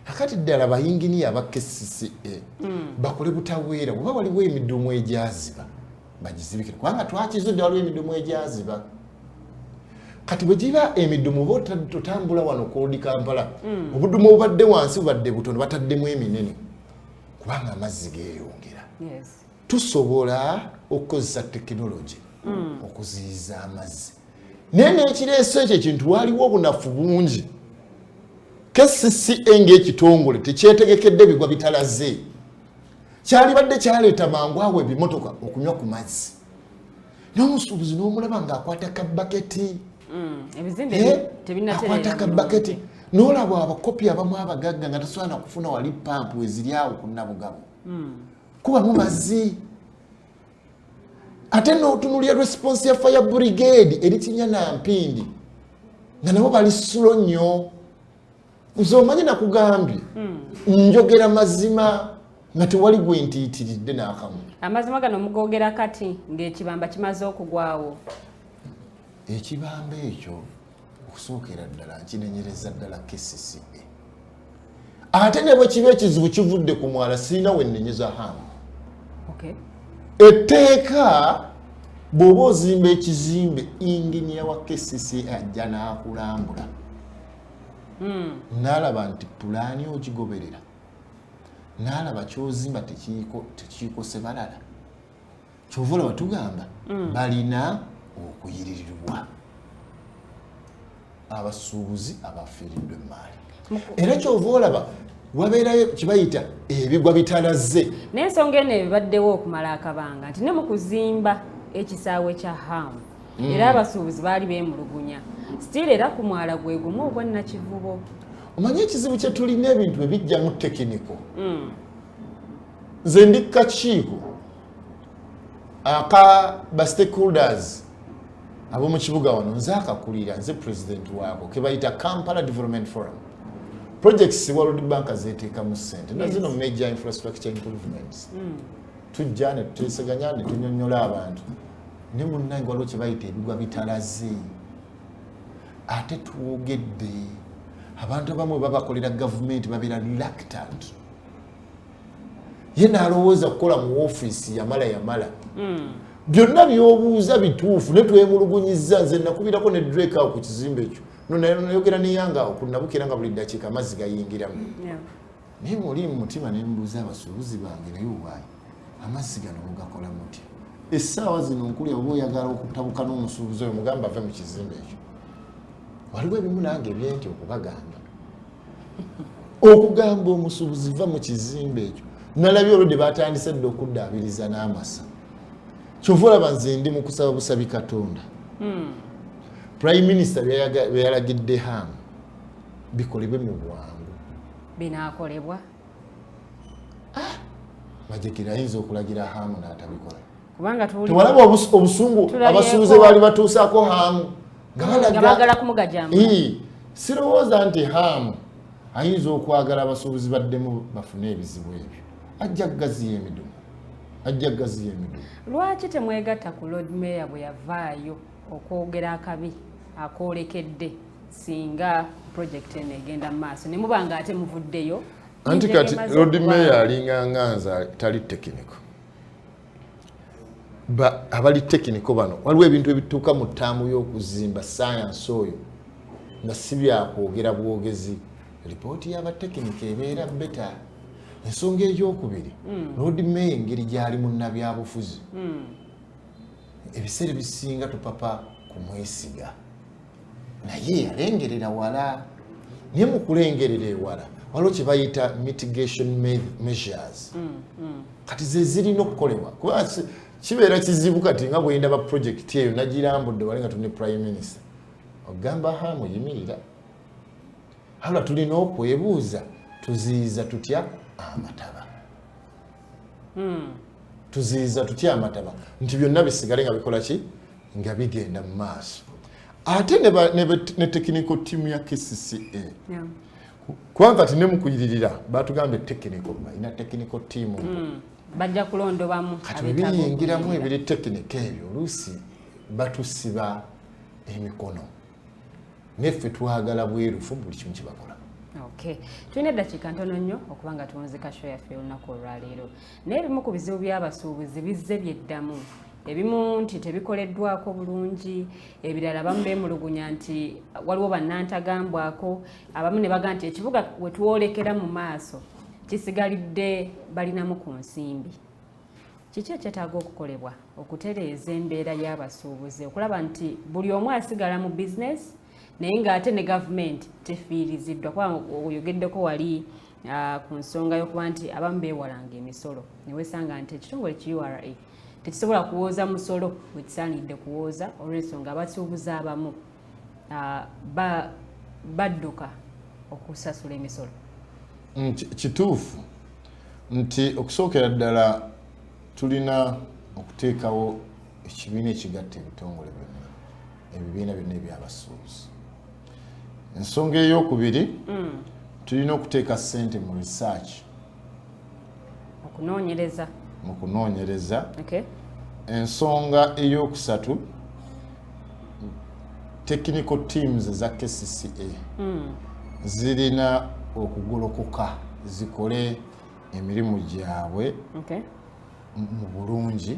akati ddala bayinginiya aba KCCA bakole butaweera oba waliwo emidumu egyaziba bagizibikire kubanga twakizudde waliwo emidumu egyaziba kati bwe giba emidumu bo totambula wano Kodi Kampala obudumu obubadde wansi bubadde butono bataddemu eminene kubanga amazzi geeyongera tusobola okukozesa tekinologi okuziyiza amazzi naye n'ekireeso ekyo ekintu waliwo obunafu bungi KCCA ng'ekitongole tekyetegekedde bigwa bitalaze kyalibadde kyaleeta mangu awo ebimotoka okunywa ku mazzi n'omusuubuzi n'omulaba ng'akwata kabaketi akwata kabaketi n'olaba abakopi abamu abagagga nga tasobola kufuna wali pampu eziri awo ku Nabugabo kubamu mazzi ate n'otunulya response ya fire brigade eri Kinyana Mpindi nga nabo bali sulo nnyo nze omanyi nakugambye njogera mazima nga tewali gwe ntiitiridde n'akamu amazima gano mugogera kati ng'ekibamba kimaze okugwawo ekibamba ekyo okusookera ddala nkinenyereza ddala KCCA ate ne bwe kiba ekizibu kivudde ku mwala sirina we nnenyeza hamu etteeka bw'oba ozimba ekizimbe inginiya wa KCCA ajja n'akulambula n'alaba nti pulaani ogigoberera n'alaba ky'ozimba tekiikose balala kyova olaba tugamba balina okuyiririrwa abasuubuzi abafiiriddwa emaali era kyova olaba wabeerayo kibayita ebigwa bitalaze n'ensonga eno ebibaddewo okumala akabanga nti ne mu kuzimba ekisaawe kya Hamu era abasuubuzi baali beemulugunya sitiri era ku mwala gwe gumu obwannakivubo omanyi ekizibu kye tulina ebintu ebijjamu tekiniko nze ndi kakiiko aka ba stakeholders ab'omu kibuga wano nze akakulira nze president waako ke bayita Kampala Development Forum projects World Bank zeteekamu ssente nazino major infrastructure improvements tujja ne tuteeseganya ne tunyonnyola abantu ne munnange waliwo kye bayita ebigwa bitalaze ate twogedde abantu abamu babakolera gavumenti babeera reluctant ye n'alowooza kukola mu ofiisi yamala byonna by'obuuza bituufu ne twemulugunyizza nze nakubirako ne Drake awo ku kizimbe ekyo nayogera neyanga awo kunabukira nga buli ddakiika amazzi gayingiramu naye muli mu mutima ne mbuuza abasuubuzi bange naye owaayi amazzi gano mugakola mutya essaawa zino nkulya oba oyagala okutabuka n'omusuubuzi oyo mugamba ave mu kizimbe ekyo waliwo ebimu nange ebyenti okubagamba okugamba omusuubuzi va mu kizimbe ekyo nalabye olwo de batandise dde okuddaabiriza n'amasa kyova olaba nze ndi mu kusaba busabi Katonda Prime Minister beyalagidde Hamu bikolebwe mu bwangu binaakolebwa majekera ayinza okulagira Hamu n'atabikola kubanga tewalaba obusungu abasuubuze baali batuusaako Hamu nga baagala kumugajjamu sirowooza nti Hamu ayinza okwagala abasuubuzi baddemu bafune ebizibu ebyo ajja kugaziya emidumu lwaki temwegatta ku Lord Mayor bwe yavaayo okwogera akabi akoolekedde singa project eno egenda mu maaso ne mubanga ate muvuddeyo anti kati Lord Mayor alinganganza tali tekiniko abali tekiniko bano waliwo ebintu ebituuka mu ttaamu y'okuzimba science oyo nga si byakwogera bwogezi ripooti y'abatekiniko ebeera beta ensonga ekyokubiri Lord Mayor engeri gy'ali munnabyabufuzi ebiseera bisinga tupapa kumwesiga naye alengerera wala naye mu kulengerera ewala waliwo kye bayita mitigation measures kati ze zirina okukolebwa kuba kibeera kizibu kati nga bwe ndaba project eyo nagirambudde wali nga tuli ne Prime Minister ogamba Hamu yimirira hala tulina okwebuuza tuziyiza tutya amataba tuziiza tutya amataba nti byonna bisigale nga bikola ki nga bigenda mu maaso ate ne technical team ya KCCA kubanga kati ne mu kuyiririra batugambye technical team bajja kulondobamu abiyingiramu ebiri tekinike ebyo oluusi batusiba emikono neffe twagala bwerufu buli kimu kibakola. Okay. Tulina eddakiika ntono nnyo okuba nga tuwunzika show yaffe olunaku olwaleero naye ebimu ku bizibu by'abasuubuzi bizze byeddamu ebimu nti tebikoleddwako bulungi ebirala abamu beemulugunya nti waliwo bannantagambwako abamu ne baga nti ekibuga we tuwolekera mu maaso kisigalidde balinamu ku nsimbi. Kiki ekyetaaga okukolebwa okutereeza embeera y'abasuubuzi okulaba nti buli omu asigala mu bizinesi naye ng'ate ne gavumenti tefiiriziddwa kuba oyogeddeko wali ku nsonga y'okuba nti abamu beewalanga emisolo ne wesanga nti ekitongole ki URA tekisobola kuwooza musolo bwe kisaanidde kuwooza olw'ensonga abasuubuzi abamu badduka okusasula emisolo. Kituufu nti okusookera ddala tulina okuteekawo ekibiina ekigatta ebitongole byonna ebibiina byonna ebyabasuubuzi. Ensonga ey'okubiri tulina okuteeka ssente mu research mu kunoonyereza. Ensonga ey'okusatu technical teams za KCCA zirina okugolokoka zikole emirimu gyabwe mu bulungi.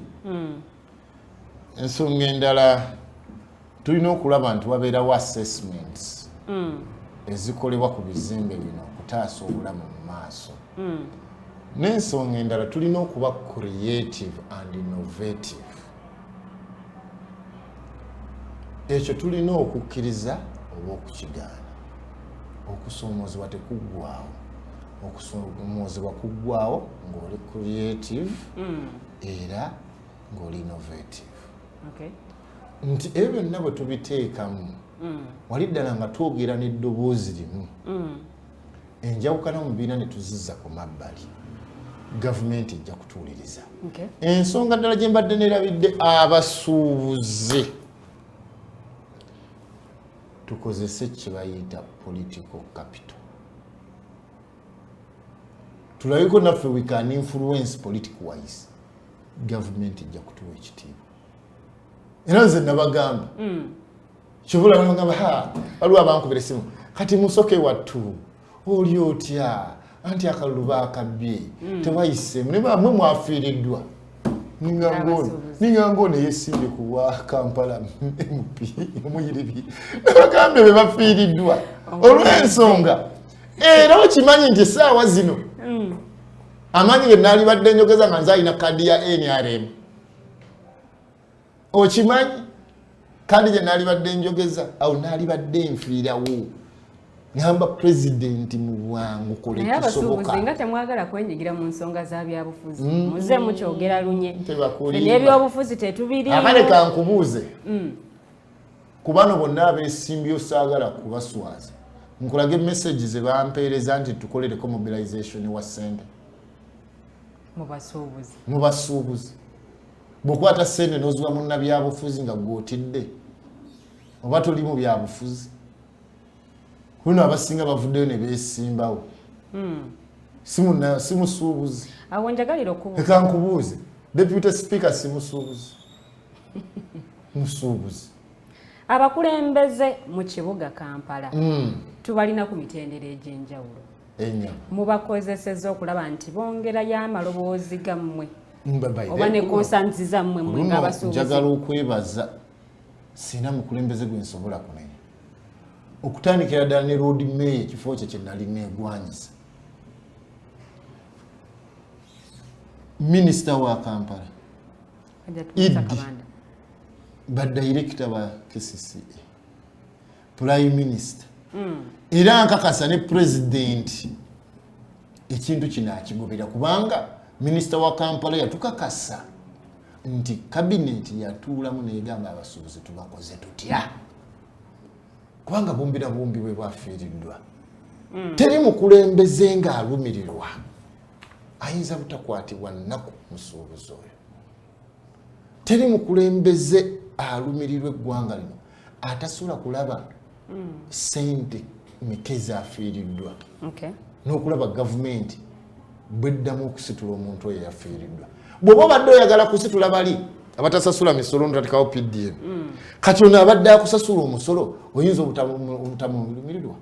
Ensonga endala tulina okulaba nti wabeerawo assessments ezikolebwa ku bizimbe bino okutaasa obulamu mu maaso. N'ensonga endala tulina okuba creative and innovative. Ekyo tulina okukkiriza oba okukigaana. Okusoomozebwa tekuggwaawo. Okusoomozebwa kuggwaawo ng'oli creative era ng'oli innovative. Nti ebyo byonna bwe tubiteekamu wali ddala nga twogera n'eddoboozi limu enjawukana mu bibiina ne tuzizza ku mabbali gavumenti ejja kutuwuliriza. Ensonga ddala gye mbadde neerabidde abasuubuzi tukozese kye bayita political capital. Tulabeko naffe we can influence political wise. Gavumenti ejja kutuwa ekitiibwa. Era nze nabagamba kibula bangamba waliwo abankubira essimu kati musoke wattu oli otya anti akalulu baakabbye tewayisemu ne bamwe mwafiiriddwa ningangono yesimbye ku wa Kampala MP omuyiribi nabagambe be bafiiriddwa olw'ensonga era okimanyi nti essaawa zino amaanyi ge naali badde njogeza nga nze alina kadi ya NRM. Okimanyi kadi gye naali badde njogeza awo naali badde nfiirawo ngamba pulezidenti mu bwangu kole kisoboka. Naye abasuubuzi nga temwagala kwenyigira mu nsonga za byabufuzi muze mukyogera lunye n'ebyobufuzi tetubiri. Akale kankubuuze ku bano bonna abeesimbye osaagala kubaswaza nkulaga message ze bampeereza nti tukolereko mobilization wa ssente mu basuubuzi. Bw'okwata ssente n'ozuwa munnabyabufuzi nga gwotidde oba toli mu byabufuzi kuno abasinga bavuddeyo ne beesimbawo si musuubuzi. Awo njagalira okubuuza. Leka nkubuuze deputy speaker si musuubuzi musuubuzi. Abakulembeze mu kibuga Kampala tubalina ku mitendera egy'enjawulo mubakozesezza okulaba nti bongerayo amaloboozi gammwe oba ne konsanti zammwe mmwe ng'abasuubuzi. Njagala okwebaza sina mukulembeze gwe nsobola kumenya okutandikira ddala ne road mayor ekifo kye nali neegwanyisa minisita wa Kampala badirector ba KCCA prime minister era nkakasa ne president ekintu kino akigobera kubanga minisita wa Kampala yatukakasa nti cabinet yatuulamu n'egamba abasuubuzi tubakoze tutya kubanga bumbira bumbi bwe bwafiiriddwa. Teri mukulembeze ng'alumirirwa ayinza butakwatibwa nnaku musuubuzi oyo. Teri mukulembeze alumirirwa eggwanga lino atasobola kulaba sente mikeze afiiriddwa n'okulaba gavumenti bweddamu okusitula omuntu oyo yafiiriddwa. Bw'oba obadde oyagala kusitula bali abatasasula misolo ntatikawo PDM kati ono abadde akusasula omusolo oyinza obutamumirirwa.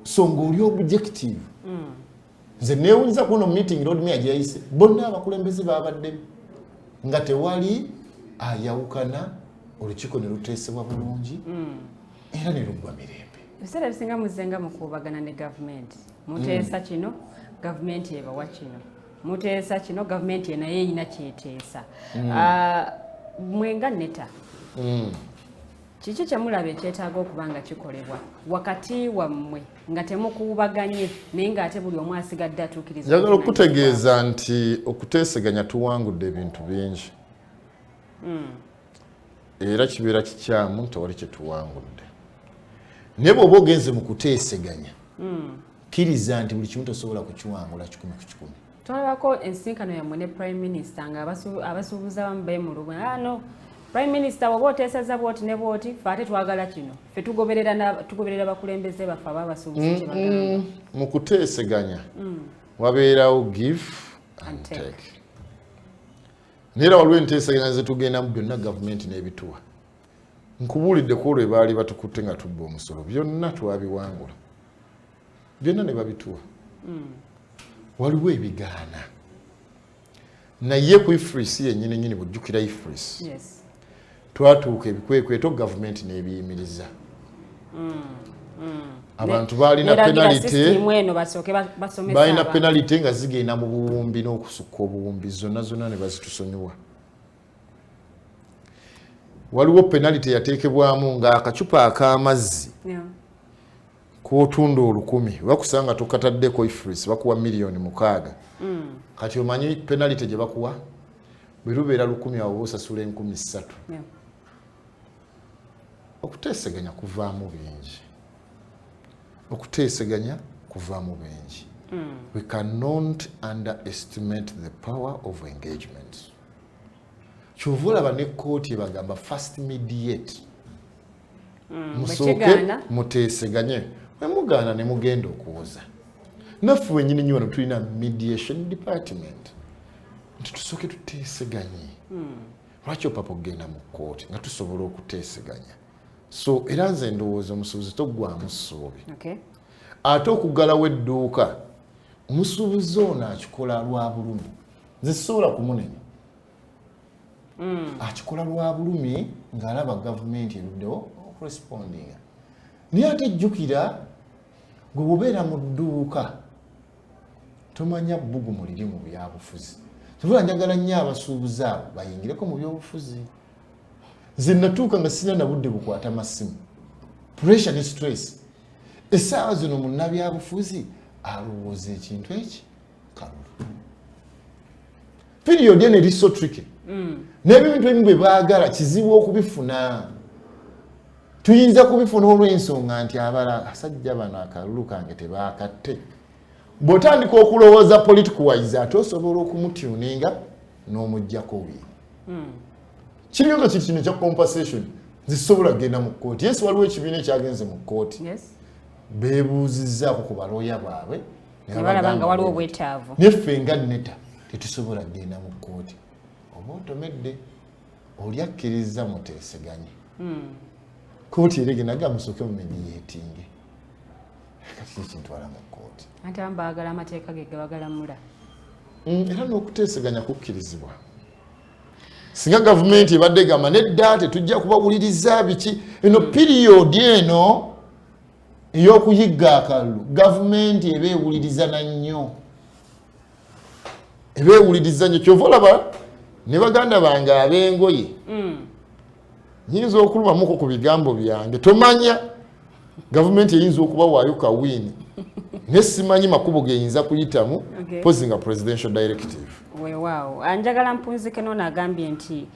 So ng'oli objective nze neewuliza kuno meeting road mayor gye yayise bonna abakulembeze babaddemu nga tewali ayawukana olukiiko ne luteesebwa bulungi era ne luggwa mirembe. Ebiseera ebisinga muzenga mukuubagana ne gavumenti muteesa kino gavumenti ebawa kino muteesa kino gavumenti naye erina kyeteesa. Mwenga neta kiki kyemulaba ekyetaaga okuba nga kikolebwa wakati wammwe nga temukuubaganye naye ng'ate buli omu asigadde atuukiriza? Njagala okutegeeza nti okuteeseganya tuwangudde ebintu bingi era kibeera kikyamu tewali kye tuwangudde. Naye bw'oba ogenze mu kuteeseganya kkiriza nti buli kimu tosobola kukiwangula 10 ku 10. Twalabako ensinkano yammwe ne Prime Minister nga abasuubuza bamu beemulugunya no Prime Minister bw'oba oteeseza bw'oti ne bw'oti ffe ate twagala kino ffe tugoberera bakulembeze baffe ababasuubuzi kye bagamba. Mu kuteeseganya wabeerawo give and take. Nera waliwo enteeseganya ze tugendamu byonna gavumenti n'ebituwa. Nkubuulidde ku olwo baali batukutte nga tubba omusolo byonna twabiwangula byonna ne babituwa. Waliwo ebigaana naye ku IFRIS yennyini bujjukira IFRIS twatuuka ebikwekweto gavumenti n'ebiyimiriza. Abantu baalina penalite nga zigenda mu buwumbi n'okusukka obuwumbi zonna ne bazitusonyiwa. Waliwo penalite yateekebwamu ng'akacupa ak'amazzi k'otunda 10,000 bakusanga tokataddeko IFRIS bakuwa $6,000,000. Kati omanyi penalite gye bakuwa bwe lubeera 10,000 awo osasula 3,000. Okuteeseganya kuvaamu bingi. Okuteeseganya kuvaamu bingi. We cannot underestimate the power of engagement. Kyova olaba ne kkooti ebagamba first mediate. Musooke muteeseganye. Bwe mugaana ne mugenda okuwoza. Naffe wennyini nnyo wano tulina mediation department. Nti tusooke tuteeseganye. Lwaki opapa okugenda mu kkooti nga tusobola okuteeseganya? So era nze ndowooza omusuubuzi toggwamu ssuubi. Ate okuggalawo edduuka omusuubuzi ono akikola lwa bulumi. Nze sisobola kumunenya. Akikola lwa bulumi ng'alaba gavumenti eruddewo okurespondinga. Naye ate jjukira gwe bw'obeera mu dduuka tomanya bbugumu liri mu byabufuzi. Tubula njagala nnyo abasuubuzi abo bayingireko mu byobufuzi. Nze natuuka nga sirina na budde bukwata masimu. Pressure ne stress. Essaawa zino munnabyabufuzi alowooza ekintu eki kalulu. Period eno eri so tricky. N'ebintu ebimu bwe baagala kizibu okubifuna. Tuyinza kubifuna olw'ensonga nti abasajja bano akalulu kange tebaakatte. Bw'otandika okulowooza political wise ate osobola okumutuninga n'omuggyako bye. Kiriyo nga kino kya compensation zisobola kugenda mu kkooti. Yes, waliwo ekibiina ekyagenze mu kkooti. Beebuuzizzaako ku balooya baabwe ne balaba nga waliwo obwetaavu. Neffe nga neta tetusobola kugenda mu kkooti. Oba otomedde oli akkiriza muteeseganye. Kkooti era egenda musooke mu mediating. Kati ekintwala mu kkooti. Ate abamu baagala amateeka ge bagalamula. Era n'okuteeseganya kukkirizibwa. Singa gavumenti ebadde egamba nedda tetujja kubawuliriza biki eno period eno ey'okuyigga akalulu gavumenti ebeewuliriza na nnyo. Ebeewuliriza nnyo kyova olaba ne baganda bange ab'engoye. Nyinza okulumamuko ku bigambo byange tomanya gavumenti eyinza okubawaayo kawini ne simanyi makubo geyinza kuyitamu pozi nga presidential directive. Weewaawo anjagala mpunzike n'ono agambye nti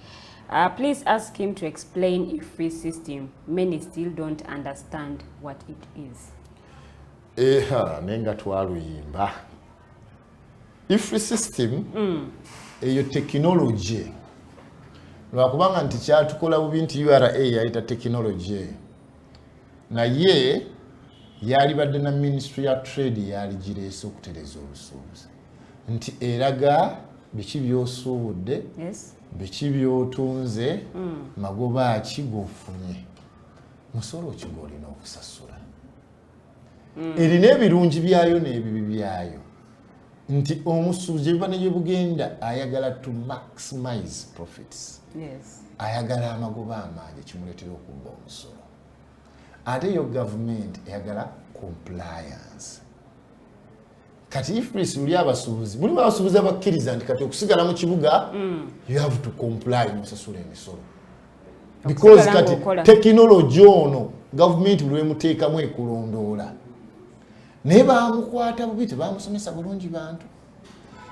please ask him to explain if free system many still don't understand what it is. Nenga twaluyimba IFRI system eyo technology lwakubanga nti kyatukola bubi nti URA yayita technology naye yali badde na Ministry ya Trade yali gireese okutereza obusuubuzi nti eraga biki by'osuubudde biki by'otunze magoba ki g'ofunye musolo ki gw'olina okusasula erina ebirungi byayo n'ebibi byayo nti omusuubuzi biba ne bugenda ayagala to maximize profits ayagala amagoba amangi kimuleetera okubba omusolo ate yo government eyagala compliance kati IFRIS uli abasuubuzi mulimu abasuubuzi abakkiriza nti kati okusigala mu kibuga you have to comply n'osasula emisolo because kati technology ono government buli wemuteekamu ekulondoola naye bamukwata bubi tebamusomesa bulungi bantu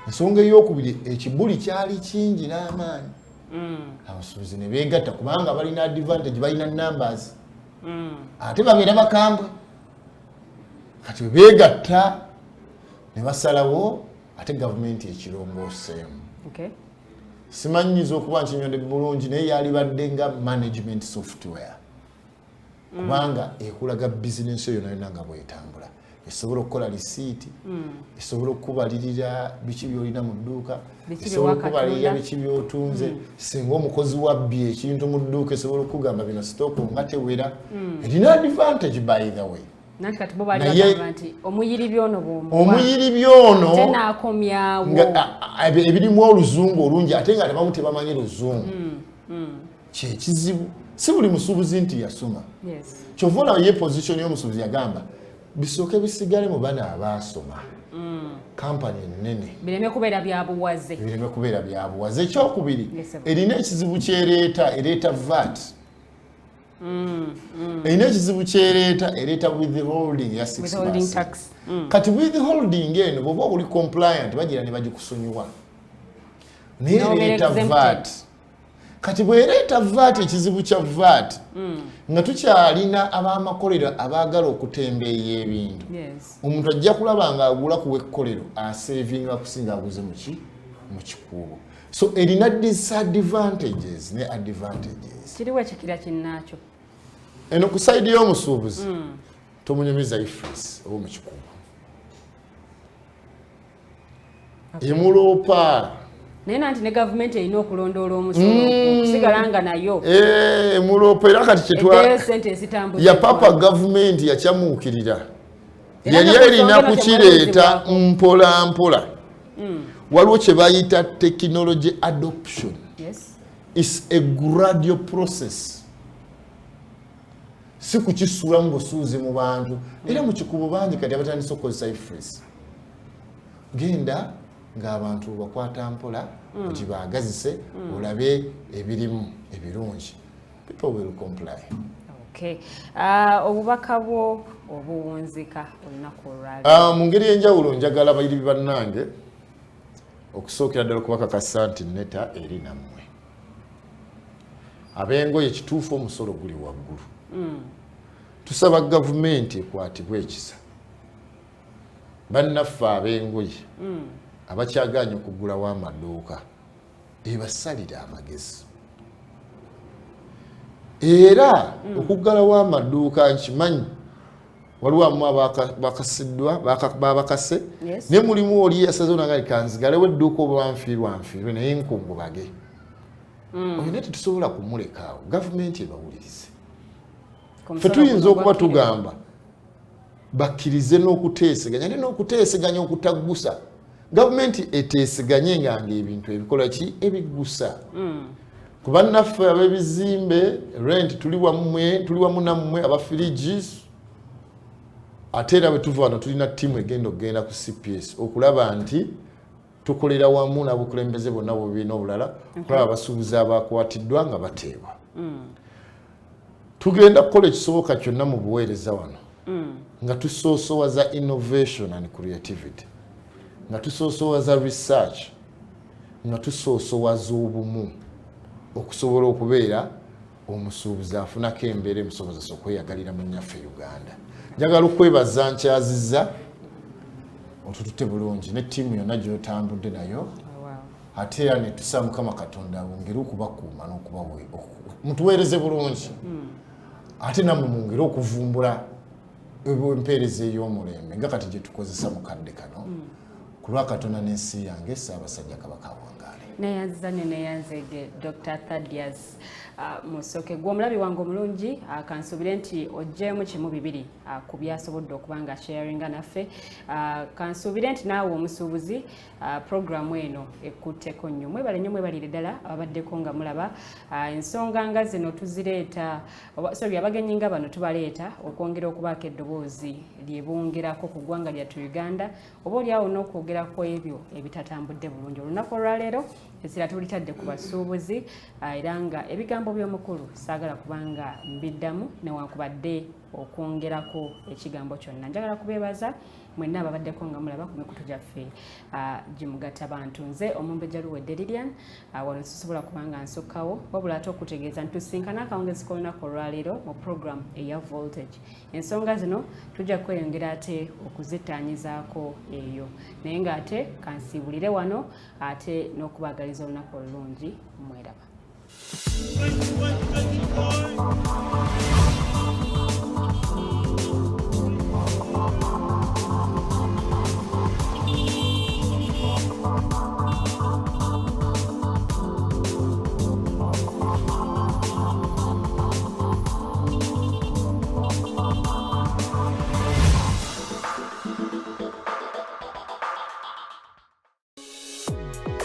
ensonga ey'okubiri ekibuli kyali kingi n'amaanyi abasuubuzi ne beegatta kubanga balina advantage balina numbers ate babeera bakambwe kati beegatta ne basalawo ate gavumenti ekirongooseemu simanyiza okuba nkinyonde bulungi naye yali badde nga management software kubanga ekulaga bizinensi eyo yonna nga bwetambula esobola okukola lisiiti esobola okubalirira biki byolina mu dduuka esobola okubalirira biki byotunze singa omukozi wabbye ekintu mu dduuka esobola okugamba bino sitooko nga tewera erina advantage by the way omuyiri byono ebirimu oluzungu olungi ate nga tebamu tebamanyi luzungu kyekizibu si buli musuubuzi nti yasoma kyova olaba ye position y'omusuubuzi yagamba bisooke bisigale mu bana abaasoma kampani ennene bireme kubeera byabuwaze ekyokubiri erina ekizibu ereeta VAT erina ekizibu ereeta withholding ya 6%. Kati withholding eno bw'oba oli compliant bagira ne bagikusonyiwa naye ereeta VAT kati bw'ereeta VAT ekizibu kya VAT nga tukyalina ab'amakolero abaagala okutembeeya ebintu omuntu ajja kulaba nga agula ku w'ekkolero asevinga kusinga aguze mu kikuubo so erina disadvantages ne advantages kiriwo ekikira kinnaakyo eno ku sayidi y'omusuubuzi tomunyumiza IFRIS oba mu kikuubo emuloopa naye nanti ne gavumenti erina okulondoola omusolo okusigala nga nayo emuloopa era kati ya papa gavumenti yakyamuukirira yali erina kukireeta mpola mpola waliwo kye bayita technology adoption is a gradual process si kukisuulamu busuuzi mu bantu era mu kikubo bangi kati abatandise okukozesa IFRIS genda ng'abantu bakwata mpola okibaagazise olabe ebirimu ebirungi people will comply. Obubaka bwo obuwunzika olunaku olwaleero mu ngeri y'enjawulo njagala bayiri bannange okusookera ddala okubakakasa nti neta eri nammwe ab'engoye kituufu omusolo guli waggulu tusaba gavumenti ekwatibwe ekisa bannaffe ab'engoye abakyaganya okugulawo amaduuka ebasalira amagezi era okuggalawo amaduuka nkimanyi waliwo amu abakasiddwa babakase naye mulimu oli yasaze onanga likanzigalewo edduuka oba nfiirwe naye nkungubage oyo naye tetusobola kumulekaawo gavumenti ebawulirize ffe tuyinza okuba tugamba bakkirize n'okuteeseganya ate n'okuteeseganya okutaggusa gavumenti eteeseganye nga ebintu ebikola ki ebiggusa ku bannaffe ab'ebizimbe rent tuli wamu nammwe abafiriges ate era bwe tuva wano tulina ttiimu egenda okugenda ku CPS okulaba nti tukolera wamu n'abukulembeze bonna bwebiina obulala okulaba abasuubuzi abakwatiddwa nga bateebwa tugenda kukola ekisoboka kyonna mu buweereza wano nga tusoosowaza innovation and creativity nga tusoosowaza research nga tusoosowaza obumu okusobola okubeera omusuubuzi afunako embeera emusobozesa okweyagalira mu nnyaffe Uganda. Njagala okwebaza nkyaziza otututte bulungi ne ttiimu yonna gy'otambudde nayo ate era ne tusaba Mukama Katonda wongere okubakuuma n'okubawe mutuweereze bulungi ate nammwe mwongere okuvumbula empeereza ey'omulembe nga kati gye tukozesa mu kadde kano ku lwa Katonda n'ensi yange Ssaabasajja Kabaka Wangaale. Neyanziza ne neyanzege Dr. Thaddeus Musoke gwe omulabi wange omulungi kansuubire nti oggyemu kimu bibiri ku byasobodde okuba nga sharinga naffe kansuubire nti naawe omusuubuzi programu eno ekkutteko nnyo mwebale nnyo mwebalire ddala ababaddeko nga mulaba ensonga nga zino tuzireeta sorry abagenyi nga bano tubaleeta okwongera okubaako eddoboozi lyebongerako ku ggwanga lyattu Uganda oba oli awo n'okwogera ku ebyo ebitatambudde bulungi olunaku olwaleero esira tulitadde ku basuubuzi era nga ebigambo by'omukulu saagala kubanga mbiddamu newankubadde okwongerako ekigambo kyonna njagala kubeebaza mwenna ababaddeko nga mulaba ku mikutu gyaffe gimugatta bantu nze Omumbejja Luwedde Lilian wano sisobola kubanga nsukkawo wabula ate okutegeeza ntusinkana akawungezi k'olunaku olwaleero mu program eya Voltage ensonga zino tujja kweyongera ate okuzittaanyizaako eyo naye ng'ate kansiibulire wano ate n'okubagaliza olunaku olulungi mweraba.